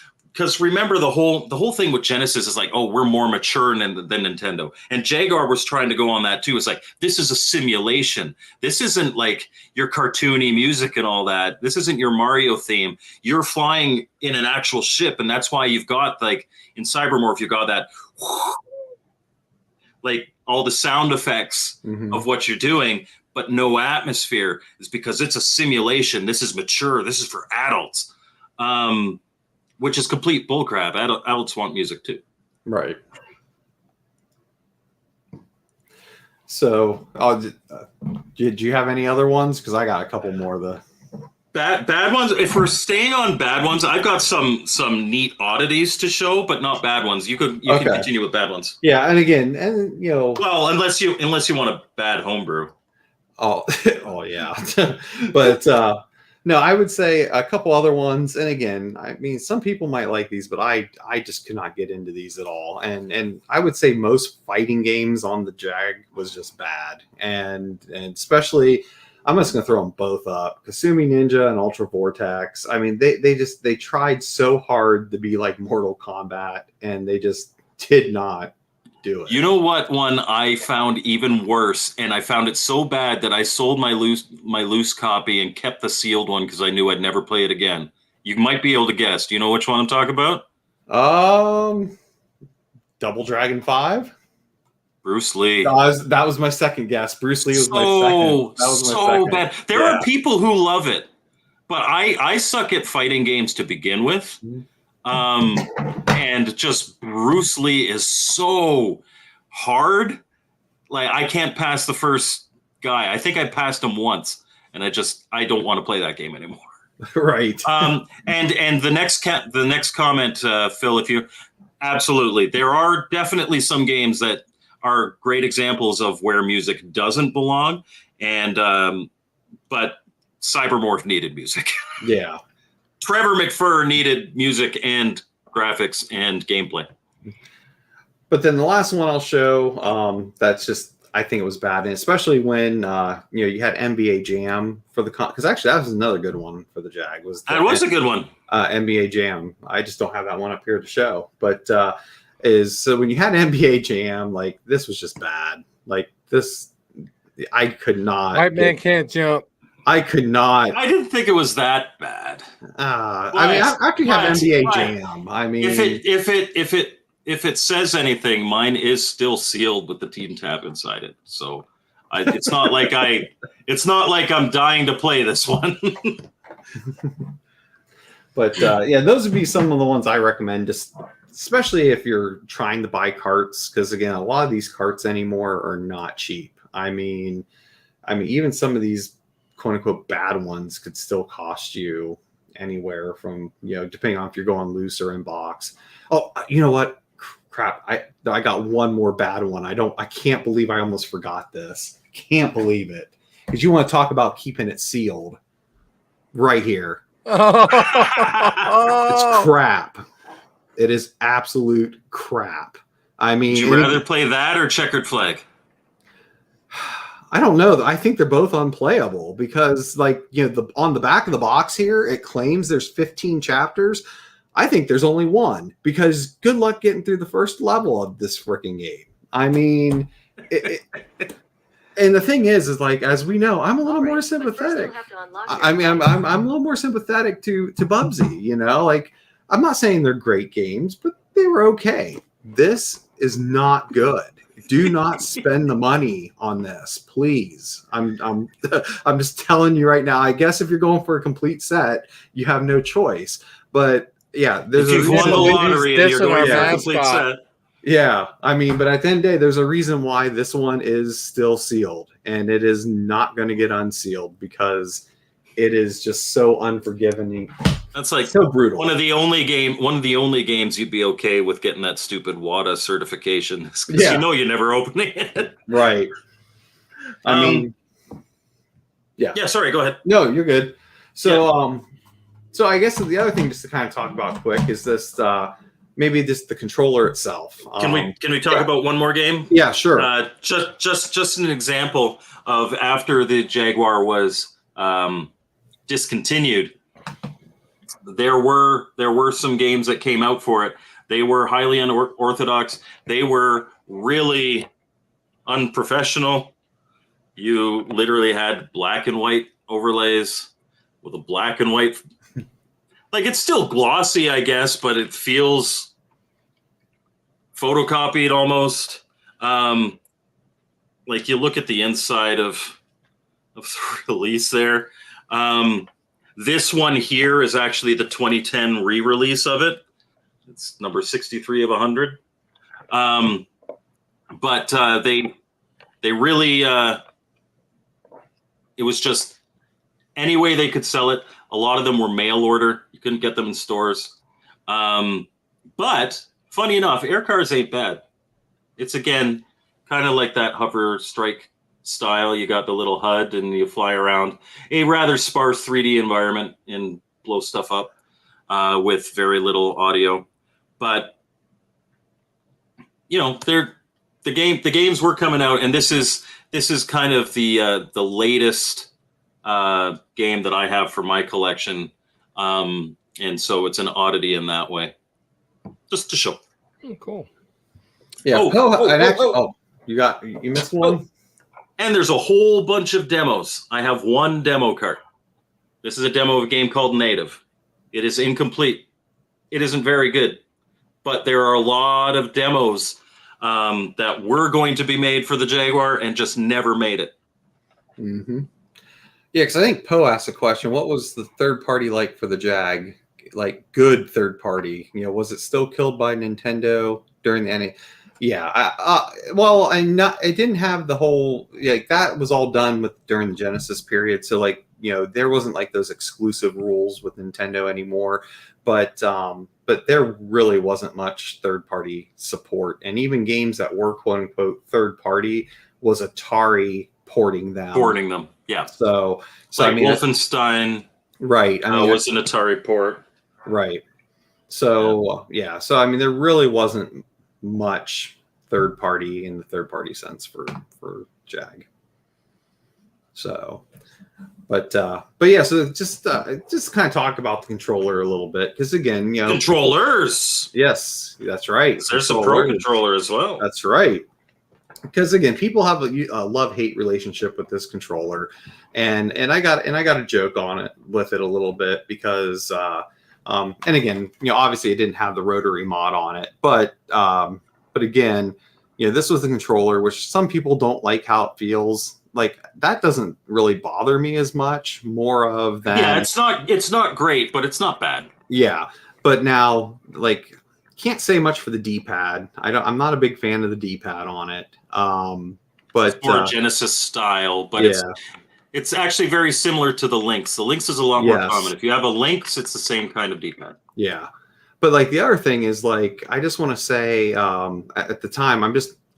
Speaker 3: remember the whole thing with Genesis is like, oh, we're more mature than Nintendo, and Jaguar was trying to go on that too. It's like, this is a simulation. This isn't like your cartoony music and all that. This isn't your Mario theme. You're flying in an actual ship, and that's why you've got, like, in Cybermorph, you got that like all the sound effects of what you're doing, but no atmosphere, is because it's a simulation. This is mature. This is for adults, which is complete bullcrap. Adults want music too.
Speaker 2: Right. So, did you have any other ones? Because I got a couple more of the
Speaker 3: bad ones. If we're staying on bad ones, I've got some neat oddities to show, but not bad ones. You can continue with bad ones.
Speaker 2: Yeah, and again,
Speaker 3: well, unless you want a bad homebrew.
Speaker 2: Oh yeah. But no, I would say a couple other ones. And again, I mean, some people might like these, but I just could not get into these at all. And I would say most fighting games on the Jag was just bad. And especially, I'm just going to throw them both up. Kasumi Ninja and Ultra Vortex. I mean, they tried so hard to be like Mortal Kombat, and they just did not do it.
Speaker 3: You know what one I found even worse, and I found it so bad that I sold my loose copy and kept the sealed one because I knew I'd never play it again. You might be able to guess. Do you know which one I'm talking about?
Speaker 2: Double Dragon 5?
Speaker 3: Bruce Lee.
Speaker 2: That was my second guess. Bruce Lee was my second. That was my second.
Speaker 3: Bad. There are people who love it, but I suck at fighting games to begin with. And just Bruce Lee is so hard. Like, I can't pass the first guy. I think I passed him once, and I don't want to play that game anymore.
Speaker 2: Right.
Speaker 3: And the next comment, Phil, if you absolutely, there are definitely some games that are great examples of where music doesn't belong, and but Cybermorph needed music.
Speaker 2: Yeah.
Speaker 3: Trevor McFur needed music and graphics and gameplay.
Speaker 2: But then the last one I'll show, that's just, I think it was bad, and especially when you had NBA Jam for the because actually that was another good one for the Jag. That was
Speaker 3: a good one.
Speaker 2: NBA Jam. I just don't have that one up here to show, but so when you had NBA Jam, like, this was just bad. Like, this, I could not.
Speaker 1: White man can't jump.
Speaker 2: I could not.
Speaker 3: I didn't think it was that bad.
Speaker 2: I mean, I could have NBA Jam. I mean,
Speaker 3: if it says anything, mine is still sealed with the Team Tap inside it. So it's not like I'm dying to play this one.
Speaker 2: But yeah, those would be some of the ones I recommend, just especially if you're trying to buy carts, because again, a lot of these carts anymore are not cheap. I mean, even some of these quote unquote bad ones could still cost you anywhere from, depending on if you're going loose or in box. Oh, you know what? Crap. I got one more bad one. I can't believe I almost forgot this. Can't believe it. Because you want to talk about keeping it sealed right here. It's crap. It is absolute crap. I mean,
Speaker 3: would you rather play that or Checkered Flag?
Speaker 2: I don't know. I think they're both unplayable because, on the back of the box here, it claims there's 15 chapters. I think there's only one, because good luck getting through the first level of this freaking game. I mean, and the thing is like, as we know, I'm a little more sympathetic. I mean, I'm a little more sympathetic to Bubsy. Like, I'm not saying they're great games, but they were okay. This is not good. Do not spend the money on this, please. I'm just telling you right now. I guess if you're going for a complete set, you have no choice. But yeah,
Speaker 3: if you've won the lottery and you're going for a complete set.
Speaker 2: Yeah, I mean, but at the end of the day, there's a reason why this one is still sealed, and it is not going to get unsealed because it is just so unforgiving.
Speaker 3: That's like
Speaker 2: so brutal.
Speaker 3: One of the only games you'd be okay with getting that stupid WADA certification, because you're never opening it.
Speaker 2: Right. I mean, yeah.
Speaker 3: Yeah. Sorry. Go ahead.
Speaker 2: No, you're good. So, so I guess the other thing just to kind of talk about quick is this. Maybe just the controller itself.
Speaker 3: Can we talk about one more game?
Speaker 2: Yeah, sure.
Speaker 3: Just an example of after the Jaguar was discontinued, there were some games that came out for it. They were highly unorthodox. They were really unprofessional. You literally had black and white overlays with a black and white. Like, it's still glossy, I guess, but it feels photocopied almost. Like, you look at the inside of the release there. This one here is actually the 2010 re-release of it. It's number 63 of 100. But they really, it was just any way they could sell it. A lot of them were mail order. You couldn't get them in stores. But funny enough, air cars ain't bad. It's, again, kind of like that hover strike style. You got the little HUD and you fly around a rather sparse 3D environment and blow stuff up with very little audio. But, the games were coming out, and this is kind of the latest game that I have for my collection, and so it's an oddity in that way, just to show.
Speaker 1: Cool.
Speaker 2: Yeah.
Speaker 3: Oh,
Speaker 2: You missed one.
Speaker 3: And there's a whole bunch of demos. I have one demo cart. This is a demo of a game called Native. It is incomplete. It isn't very good, but there are a lot of demos that were going to be made for the Jaguar and just never made it.
Speaker 2: Mm-hmm. Yeah, because I think Poe asked the question, what was the third party like for the Jag? Like good third party, was it still killed by Nintendo during the NA? Yeah, it didn't have the whole, that was all done during the Genesis period. So there wasn't like those exclusive rules with Nintendo anymore, but there really wasn't much third party support. And even games that were quote unquote third party was Atari porting them.
Speaker 3: Yeah.
Speaker 2: So
Speaker 3: like Wolfenstein.
Speaker 2: Right.
Speaker 3: Was an Atari port.
Speaker 2: Right. So, So, there really wasn't much third party in the third party sense for Jag. So, but yeah, so just kind of talk about the controller a little bit. Because again,
Speaker 3: controllers.
Speaker 2: Yes, that's right.
Speaker 3: There's a Pro controller as well.
Speaker 2: That's right. Because again, people have a love-hate relationship with this controller, and I got a joke on it with it a little bit because and again, obviously it didn't have the rotary mod on it, but again, this was the controller, which some people don't like how it feels. Like that doesn't really bother me as much. More of that.
Speaker 3: Yeah, it's not great, but it's not bad.
Speaker 2: Yeah, but now can't say much for the D-pad. I'm not a big fan of the D-pad on it. But
Speaker 3: it's more Genesis style, but it's actually very similar to the Lynx. The Lynx is a lot more common. If you have a Lynx, it's the same kind of D-pad.
Speaker 2: Yeah. But the other thing is I just want to say at the time,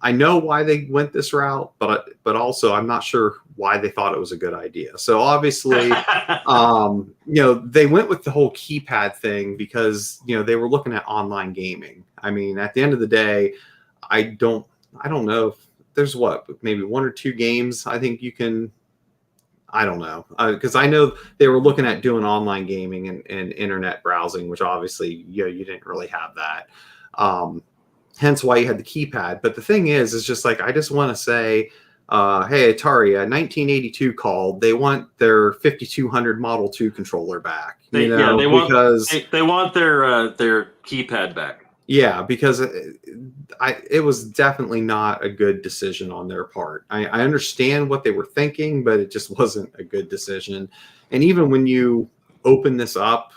Speaker 2: I know why they went this route, but also I'm not sure why they thought it was a good idea. So obviously, they went with the whole keypad thing because, they were looking at online gaming. At the end of the day, I don't know if there's maybe one or two games I think you can, I don't know. Because I know they were looking at doing online gaming and internet browsing, which obviously, you didn't really have that. Hence why you had the keypad. But the thing is just I just want to say, hey, Atari, 1982 called. They want their 5200 Model 2 controller back.
Speaker 3: They want their keypad back.
Speaker 2: Yeah, because it was definitely not a good decision on their part. I understand what they were thinking, but it just wasn't a good decision. And even when you open this up,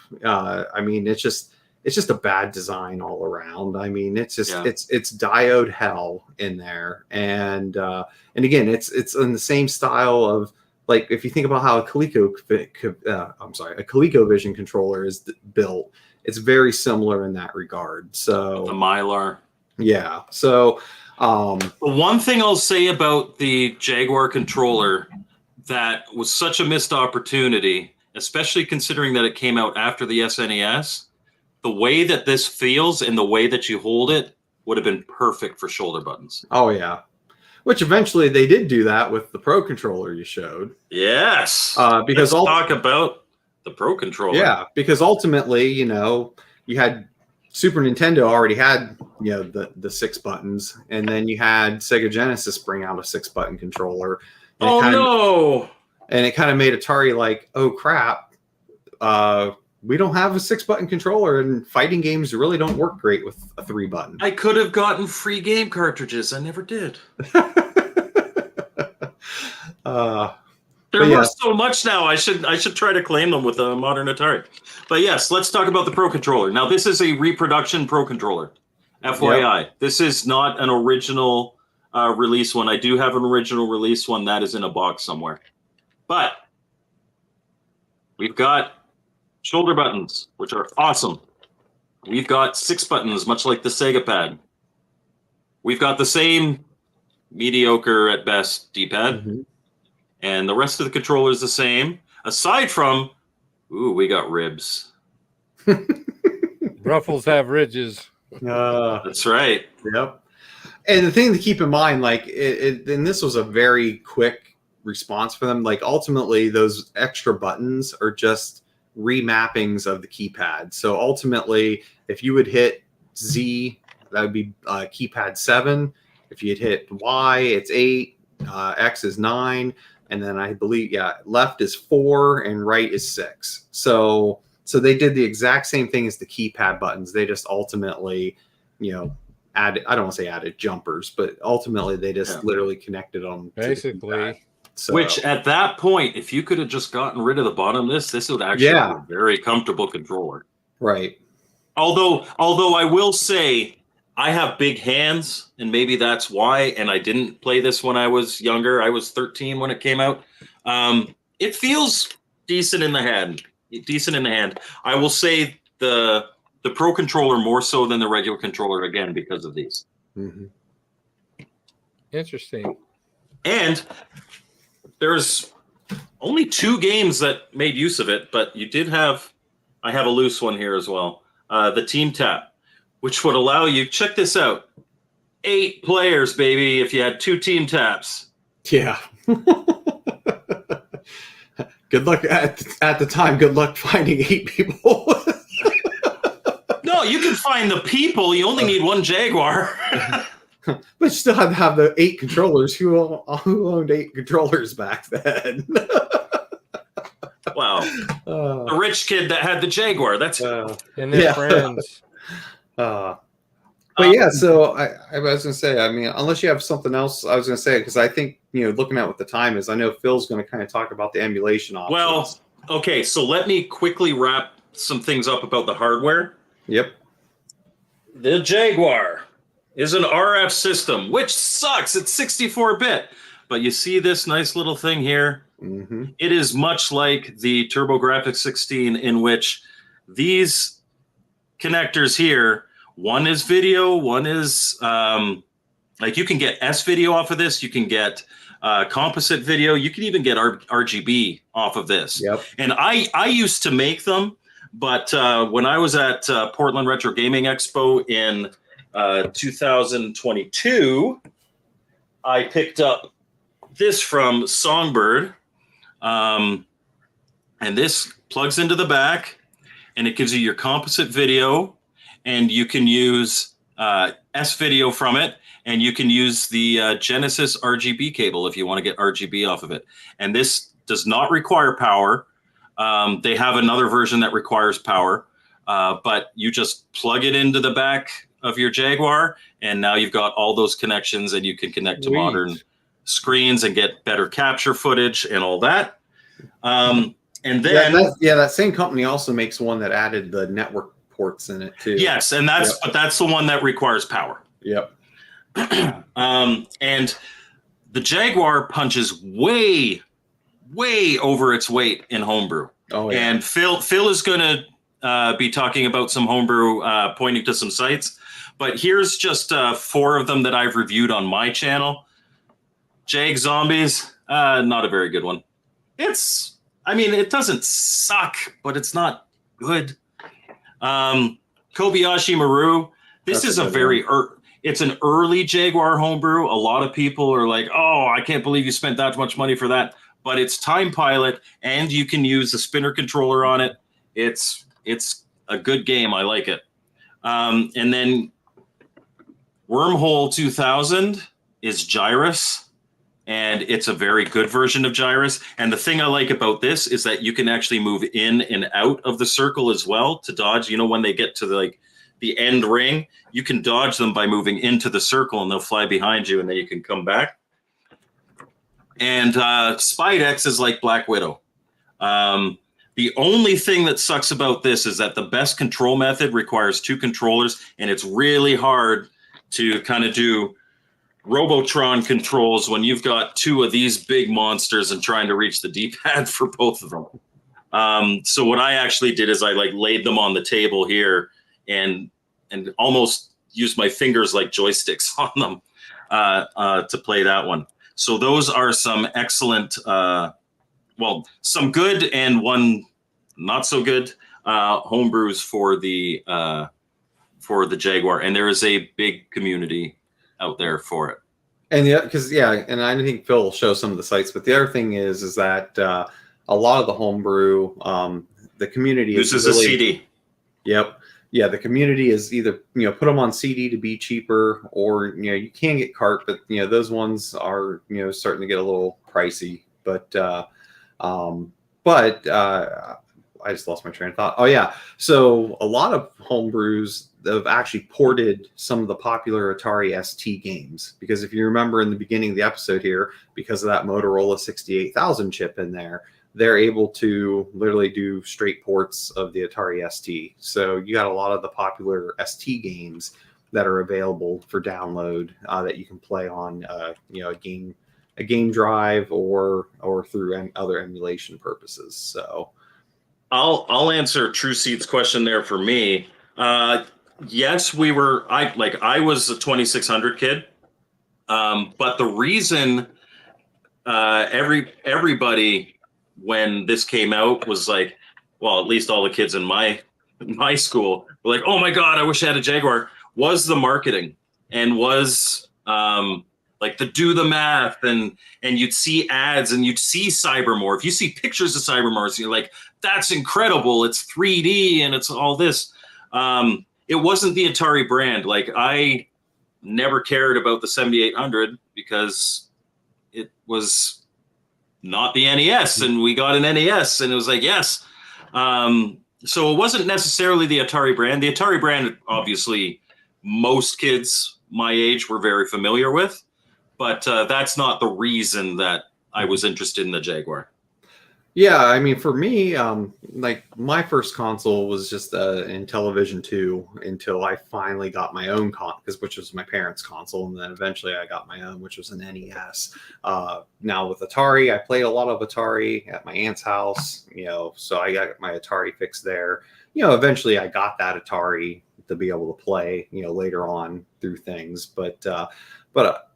Speaker 2: it's just a bad design all around. It's just it's diode hell in there, and again, it's in the same style of if you think about how a ColecoVision controller is built, it's very similar in that regard. So
Speaker 3: the Mylar,
Speaker 2: yeah. So
Speaker 3: the one thing I'll say about the Jaguar controller that was such a missed opportunity, especially considering that it came out after the SNES. The way that this feels and the way that you hold it would have been perfect for shoulder buttons.
Speaker 2: Oh, yeah. Which eventually they did do that with the Pro controller you showed.
Speaker 3: Yes.
Speaker 2: Because
Speaker 3: let's talk about the Pro controller.
Speaker 2: Yeah, because ultimately, you had Super Nintendo already had, the 6 buttons, and then you had Sega Genesis bring out a 6-button controller. And it kind of made Atari oh, crap. We don't have a 6-button controller, and fighting games really don't work great with a 3-button.
Speaker 3: I could have gotten free game cartridges. I never did. They're worth so much now. I should try to claim them with a modern Atari. But yes, let's talk about the Pro controller. Now, this is a reproduction Pro controller. FYI, This is not an original release one. I do have an original release one that is in a box somewhere. But we've got shoulder buttons, which are awesome. We've got 6 buttons, much like the Sega pad. We've got the same mediocre at best D-pad. Mm-hmm. And the rest of the controller is the same. Aside from, we got ribs.
Speaker 1: Ruffles have ridges.
Speaker 3: That's right.
Speaker 2: Yep. And the thing to keep in mind, and this was a very quick response for them. Ultimately, those extra buttons are just remappings of the keypad. So ultimately, if you would hit Z that would be keypad 7. If you'd hit Y, it's 8. X is 9, and then I believe left is 4 and right is 6. So they did the exact same thing as the keypad buttons. They just ultimately, added, I don't want to say added jumpers, but ultimately they just literally connected them
Speaker 1: basically.
Speaker 2: So,
Speaker 3: which at that point, if you could have just gotten rid of the bottom of this would actually be a very comfortable controller.
Speaker 2: Right.
Speaker 3: Although I will say I have big hands, and maybe that's why, and I didn't play this when I was younger. I was 13 when it came out. It feels decent in the hand. I will say the Pro Controller more so than the regular controller, again, because of these.
Speaker 2: Mm-hmm.
Speaker 1: Interesting.
Speaker 3: And there's only 2 games that made use of it, but you did have, I have a loose one here as well, the Team Tap, which would allow you, check this out, 8 players, baby, if you had 2 Team Taps.
Speaker 2: Yeah. Good luck at the time. Good luck finding 8 people.
Speaker 3: No, you can find the people. You only need 1 Jaguar.
Speaker 2: But you still had to have the 8 controllers. Who owned 8 controllers back then?
Speaker 3: Wow. The rich kid that had the Jaguar. That's
Speaker 1: and their friends.
Speaker 2: But yeah, so I was going to say, I mean, unless you have something else, I was going to say, because I think, looking at what the time is, I know Phil's going to kind of talk about the emulation options.
Speaker 3: Well, okay, so let me quickly wrap some things up about the hardware.
Speaker 2: Yep.
Speaker 3: The Jaguar is an RF system, which sucks. It's 64-bit. But you see this nice little thing here?
Speaker 2: Mm-hmm.
Speaker 3: It is much like the TurboGrafx 16, in which these connectors here, one is video, one is like you can get S video off of this. You can get composite video. You can even get RGB off of this.
Speaker 2: Yep.
Speaker 3: And I used to make them, but when I was at Portland Retro Gaming Expo in 2022, I picked up this from Songbird, and this plugs into the back, and it gives you your composite video, and you can use S video from it, and you can use the Genesis RGB cable if you want to get RGB off of it. And this does not require power. They have another version that requires power, but you just plug it into the back of your Jaguar, and now you've got all those connections, and you can connect to modern screens and get better capture footage and all that. And then
Speaker 2: that same company also makes one that added the network ports in it too.
Speaker 3: Yes, and but that's the one that requires power.
Speaker 2: Yep.
Speaker 3: And the Jaguar punches way over its weight in homebrew.
Speaker 2: Oh, yeah.
Speaker 3: And Phil is going to be talking about some homebrew, pointing to some sites. But here's just 4 of them that I've reviewed on my channel. Jag Zombies, not a very good one. It doesn't suck, but it's not good. Kobayashi Maru, this is it's an early Jaguar homebrew. A lot of people are like, oh, I can't believe you spent that much money for that. But it's Time Pilot, and you can use the spinner controller on it. It's a good game. I like it. And then Wormhole 2000 is Gyrus, and it's a very good version of Gyrus. And the thing I like about this is that you can actually move in and out of the circle as well to dodge. When they get to the end ring, you can dodge them by moving into the circle, and they'll fly behind you, and then you can come back. And Spidex is like Black Widow. The only thing that sucks about this is that the best control method requires 2 controllers, and it's really hard to kind of do Robotron controls when you've got 2 of these big monsters and trying to reach the D-pad for both of them. So what I actually did is I laid them on the table here and almost used my fingers like joysticks on them to play that one. So those are some excellent, some good and one not so good homebrews for the Jaguar, and there is a big community out there for it.
Speaker 2: And and I think Phil will show some of the sites, but the other thing is that a lot of the homebrew, the community
Speaker 3: uses a CD.
Speaker 2: Yep. yeah, the community is either, put them on CD to be cheaper, or, you can get cart, but, those ones are, starting to get a little pricey. But I just lost my train of thought. Oh yeah. So a lot of homebrews have actually ported some of the popular Atari ST games, because if you remember in the beginning of the episode here, because of that Motorola 68,000 chip in there, they're able to literally do straight ports of the Atari ST. So you got a lot of the popular ST games that are available for download that you can play on, a game drive or through other emulation purposes. So
Speaker 3: I'll answer True Seed's question there for me. Yes, I was a 2600 kid, but the reason everybody when this came out was like, well, at least all the kids in my school were like, oh my God, I wish I had a Jaguar, was the marketing, and was like the do the math, and you'd see ads and you'd see Cybermore. If you see pictures of Cybermore, you're like, that's incredible. It's 3D and it's all this. It wasn't the Atari brand. Like, I never cared about the 7800 because it was not the NES, and we got an NES, and it was like, yes. So it wasn't necessarily the Atari brand. The Atari brand, obviously, most kids my age were very familiar with, but that's not the reason that I was interested in the Jaguar.
Speaker 2: Yeah, I mean, for me, like my first console was just in Television 2 until I finally got my own which was my parents' console, and then eventually I got my own, which was an NES. Now with Atari, I played a lot of Atari at my aunt's house, so I got my Atari fix there. Eventually I got that Atari to be able to play, later on through things. But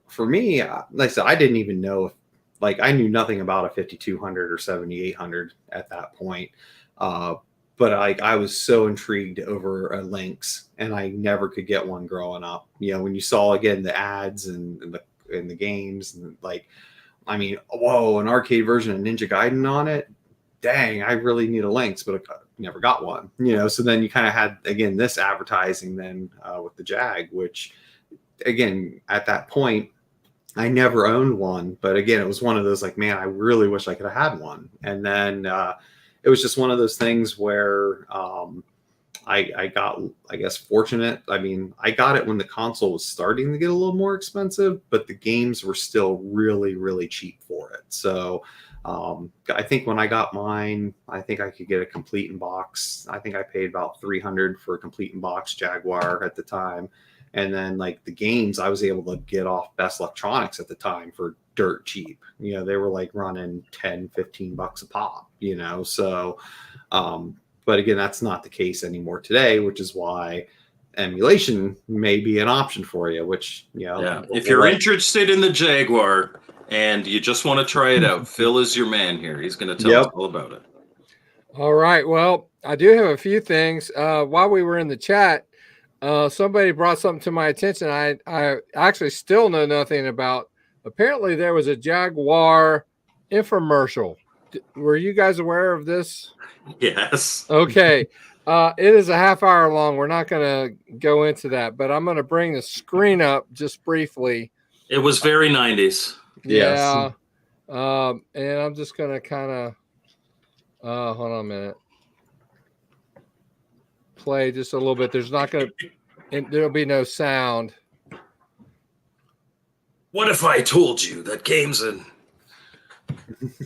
Speaker 2: for me, like I said, I didn't even know if, I knew nothing about a 5200 or 7800 at that point. But I was so intrigued over a Lynx, and I never could get one growing up. When you saw, again, the ads and the games, and I mean, whoa, an arcade version of Ninja Gaiden on it. Dang, I really need a Lynx, but I never got one. So then you kind of had, again, this advertising then with the Jag, which, again, at that point, I never owned one, but again, it was one of those man, I really wish I could have had one. And then it was just one of those things where I got, I guess, fortunate. I mean, I got it when the console was starting to get a little more expensive, but the games were still really, really cheap for it. So I think when I got mine, I think I could get a complete in box. I think I paid about $300 for a complete in box Jaguar at the time. And then the games I was able to get off Best Electronics at the time for dirt cheap. They were running $10-15 a pop, so, but again, that's not the case anymore today, which is why emulation may be an option for you, which,
Speaker 3: yeah. If you're interested in the Jaguar and you just want to try it out, Phil is your man here. He's going to tell us all about it.
Speaker 1: All right. Well, I do have a few things. While we were in the chat, somebody brought something to my attention I actually still know nothing about. Apparently there was a Jaguar infomercial. Were you guys aware of this?
Speaker 3: Yes.
Speaker 1: Okay. It is a half hour long. We're not going to go into that, but I'm going to bring the screen up just briefly.
Speaker 3: It was very 90s.
Speaker 1: Yeah. Yes. And I'm just going to kind of, hold on a minute. Play just a little bit. There's not going to, there'll be no sound.
Speaker 3: What if I told you that games and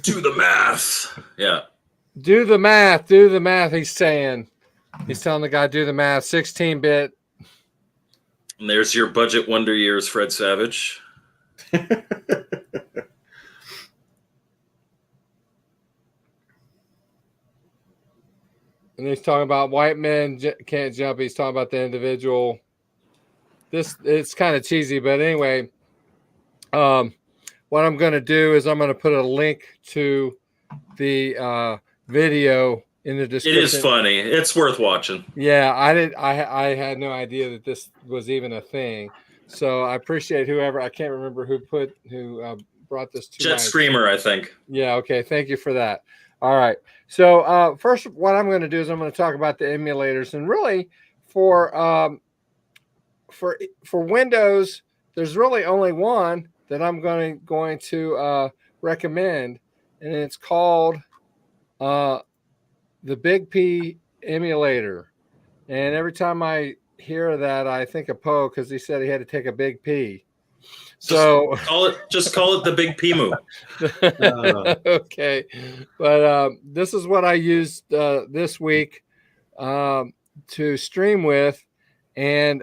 Speaker 3: do the math? Yeah.
Speaker 1: Do the math. Do the math. He's saying, he's telling the guy, do the math. 16-bit.
Speaker 3: And there's your budget wonder years, Fred Savage.
Speaker 1: And he's talking about white men can't jump. He's talking about the individual. It's kind of cheesy, but anyway, what I'm going to do is I'm going to put a link to the video in the description.
Speaker 3: It is funny. It's worth watching.
Speaker 1: Yeah, I had no idea that this was even a thing. So I appreciate whoever. I can't remember who brought this to
Speaker 3: Jet Screamer, I think.
Speaker 1: Yeah. Okay. Thank you for that. All right. So first, what I'm going to do is I'm going to talk about the emulators, and really, for Windows, there's really only one that I'm going to recommend, and it's called the Big P emulator. And every time I hear that, I think of Poe because he said he had to take a big P. So
Speaker 3: just call it the Big Pimu.
Speaker 1: Okay, but this is what I used this week to stream with, and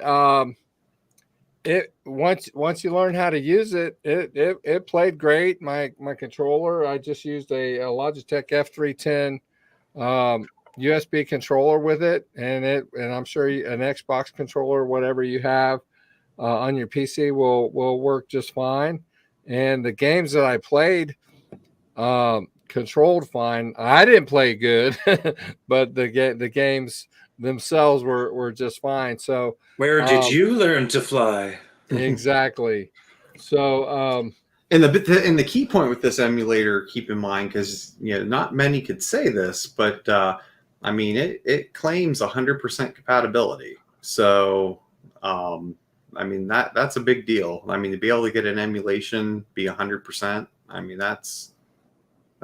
Speaker 1: it once you learn how to use it, it played great. My controller, I just used a Logitech F310 USB controller with it, and I'm sure an Xbox controller, whatever you have on your PC, will work just fine. And the games that I played controlled fine. I didn't play good, but the games themselves were just fine. So
Speaker 3: where did you learn to fly?
Speaker 1: Exactly. So
Speaker 2: and the key point with this emulator, keep in mind, because not many could say this, but I mean it claims 100% compatibility. So I mean that's a big deal. I mean, to be able to get an emulation be 100%, I mean that's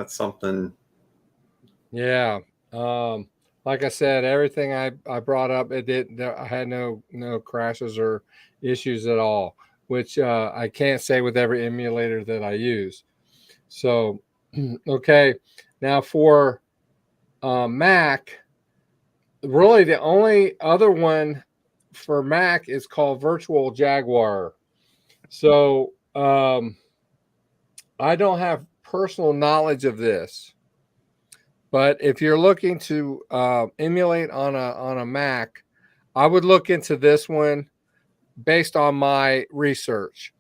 Speaker 2: something.
Speaker 1: Yeah. Like I said, everything I brought up, I had no crashes or issues at all, which I can't say with every emulator that I use. So, okay. Now for Mac, really the only other one for Mac is called Virtual Jaguar. So I don't have personal knowledge of this, but if you're looking to emulate on a Mac, I would look into this one based on my research.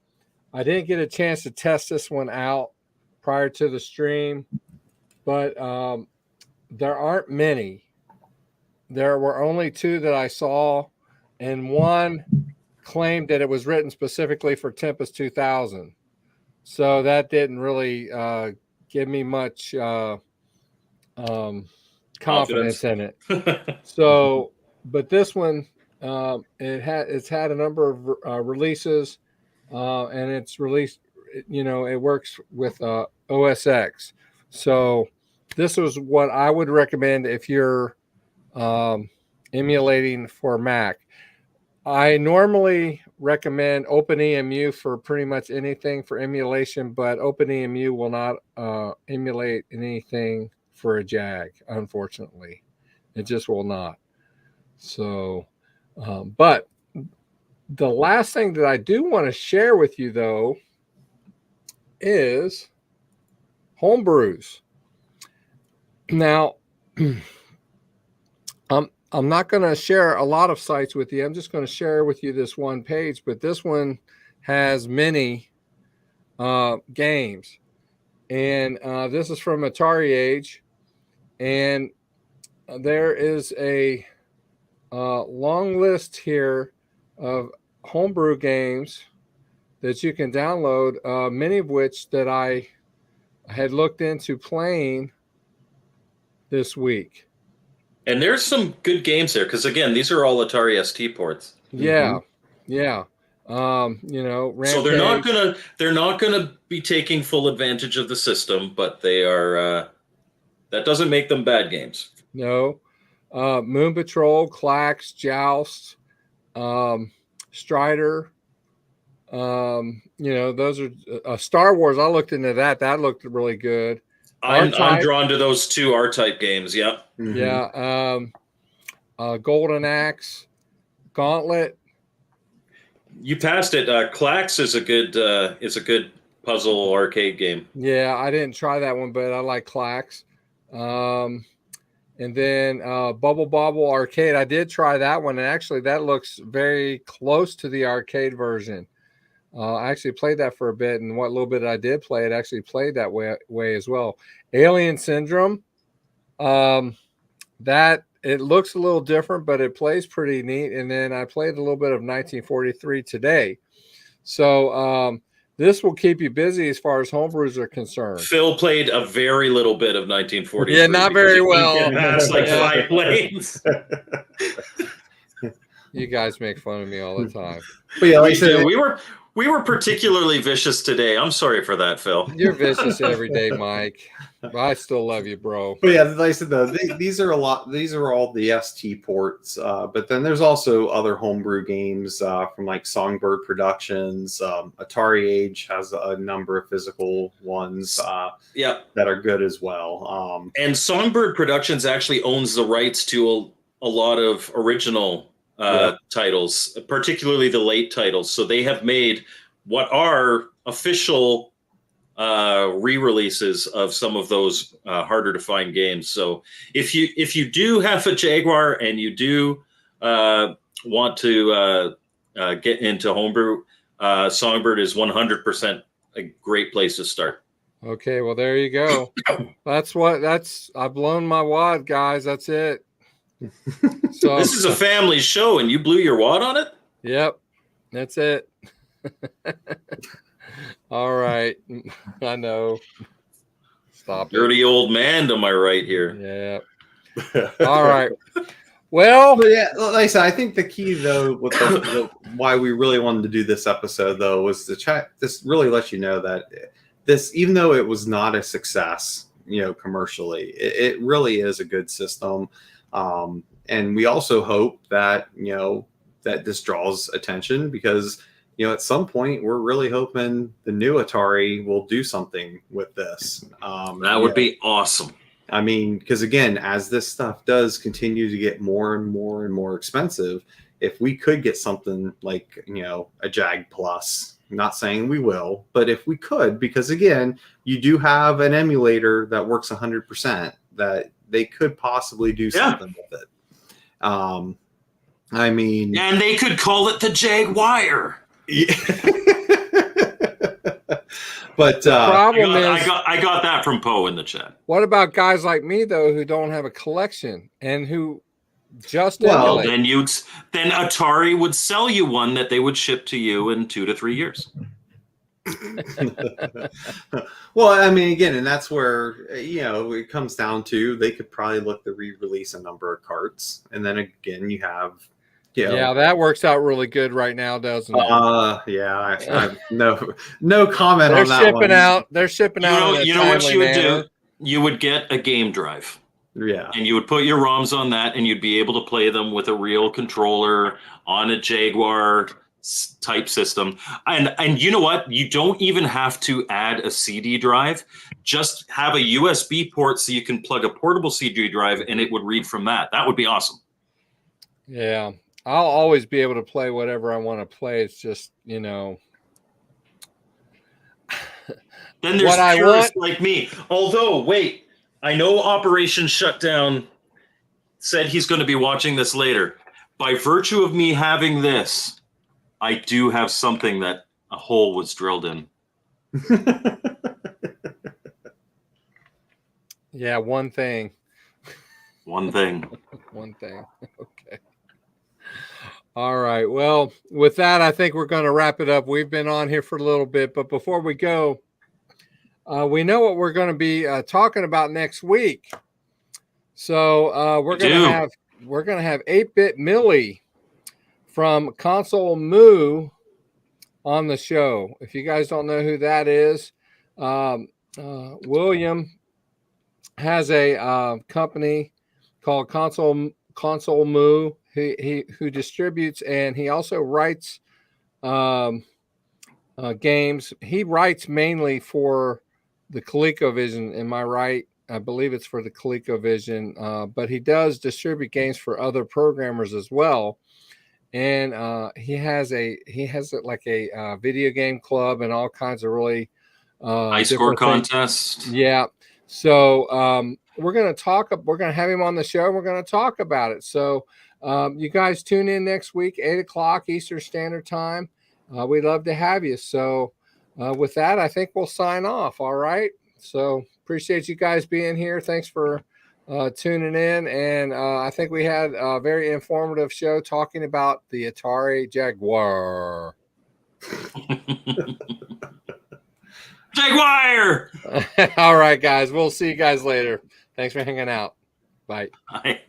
Speaker 1: I didn't get a chance to test this one out prior to the stream, but there aren't many. There were only two that I saw, and one claimed that it was written specifically for Tempest 2000. So that didn't really give me much confidence in it. So, but this one, it's had a number of releases, and it's released. It works with OS X. So this was what I would recommend if you're emulating for Mac. I normally recommend OpenEMU for pretty much anything for emulation, but OpenEMU will not emulate anything for a Jag, unfortunately. It just will not. So, but the last thing that I do want to share with you, though, is homebrews. Now, I'm not going to share a lot of sites with you. I'm just going to share with you this one page, but this one has many games. And this is from Atari Age. And there is a long list here of homebrew games that you can download, many of which that I had looked into playing this week.
Speaker 3: And there's some good games there because, again, these are all Atari ST ports.
Speaker 1: Yeah, yeah. Rampage.
Speaker 3: So they're not gonna be taking full advantage of the system, but they are. That doesn't make them bad games.
Speaker 1: No. Moon Patrol, Clax, Joust, Strider. Those are Star Wars. I looked into that. That looked really good.
Speaker 3: I'm drawn to those two R-Type games. Yep.
Speaker 2: Mm-hmm.
Speaker 1: Yeah. Golden Axe, Gauntlet.
Speaker 3: You passed it. Clax is a good puzzle arcade game.
Speaker 1: Yeah, I didn't try that one, but I like Clax. And then Bubble Bobble Arcade. I did try that one, and actually that looks very close to the arcade version. I actually played that for a bit, and what little bit I did play, it actually played that way as well. Alien Syndrome, that it looks a little different, but it plays pretty neat. And then I played a little bit of 1943 today. So this will keep you busy as far as homebrews are concerned.
Speaker 3: Phil played a very little bit of 1943.
Speaker 1: Yeah, not very well.
Speaker 3: That's like 5 lanes.
Speaker 1: You guys make fun of me all the time.
Speaker 2: But yeah, like I said,
Speaker 3: we were particularly vicious today. I'm sorry for that, Phil.
Speaker 1: You're vicious every day, Mike. I still love you, bro.
Speaker 2: But yeah, like I said, though, these are all the ST ports. But then there's also other homebrew games from like Songbird Productions. Atari Age has a number of physical ones that are good as well.
Speaker 3: And Songbird Productions actually owns the rights to a lot of original titles, particularly the late titles. So they have made what are official re-releases of some of those harder to find games. So if you do have a Jaguar and you do want to get into homebrew, Songbird is 100% a great place to start.
Speaker 1: Okay, well there you go. I've blown my wad, guys. That's it. So
Speaker 3: this is a family show, and you blew your wad on it?
Speaker 1: Yep, that's it. All right, I know. Stop.
Speaker 3: Dirty old man to my right here.
Speaker 1: Yeah. All right. Well,
Speaker 2: but yeah, like I said, I think the key though, with why we really wanted to do this episode though, was to chat. This really lets you know that this, even though it was not a success, commercially, it really is a good system. And we also hope that, that this draws attention because, at some point we're really hoping the new Atari will do something with this.
Speaker 3: That would be awesome.
Speaker 2: I mean, because again, as this stuff does continue to get more and more and more expensive, if we could get something like, a Jag Plus, I'm not saying we will, but if we could, because again, you do have an emulator that works 100%, that they could possibly do something with it. I mean,
Speaker 3: and they could call it the Jaguar.
Speaker 2: Yeah. But
Speaker 1: the problem is,
Speaker 3: I got that from Poe in the chat.
Speaker 1: What about guys like me though, who don't have a collection and who just
Speaker 3: then Atari would sell you one that they would ship to you in 2 to 3 years.
Speaker 2: Well, I mean, again, and that's where it comes down to they could probably look to re-release a number of carts, and then again you have
Speaker 1: that works out really good right now, doesn't it?
Speaker 2: I no comment on that one.
Speaker 1: They're shipping out.
Speaker 3: You know what you would do? You would get a game drive.
Speaker 2: Yeah.
Speaker 3: And you would put your ROMs on that, and you'd be able to play them with a real controller on a Jaguar type system. And you know what? You don't even have to add a CD drive. Just have a USB port so you can plug a portable CD drive, and it would read from that. That would be awesome.
Speaker 1: Yeah. I'll always be able to play whatever I want to play. It's just,
Speaker 3: Then there's purists like me. Although, wait, I know Operation Shutdown said he's going to be watching this later. By virtue of me having this, I do have something that a hole was drilled in.
Speaker 1: Yeah, one thing.
Speaker 3: One thing.
Speaker 1: One thing. Okay. All right. Well, with that, I think we're going to wrap it up. We've been on here for a little bit, but before we go, we know what we're going to be talking about next week. So we're going to have 8-Bit Millie from Console Moo on the show. If you guys don't know who that is, William has a company called Console Moo. Who distributes, and he also writes games. He writes mainly for the ColecoVision. Am I right? I believe it's for the ColecoVision, but he does distribute games for other programmers as well. And he has like a video game club and all kinds of really
Speaker 3: high score contests.
Speaker 1: Yeah. So we're going to have him on the show. And we're going to talk about it. So you guys tune in next week, 8:00 Eastern Standard Time. We'd love to have you. So with that, I think we'll sign off. All right. So appreciate you guys being here. Thanks for tuning in. And I think we had a very informative show talking about the Atari Jaguar.
Speaker 3: Jaguar!
Speaker 1: All right, guys. We'll see you guys later. Thanks for hanging out. Bye.
Speaker 3: Bye.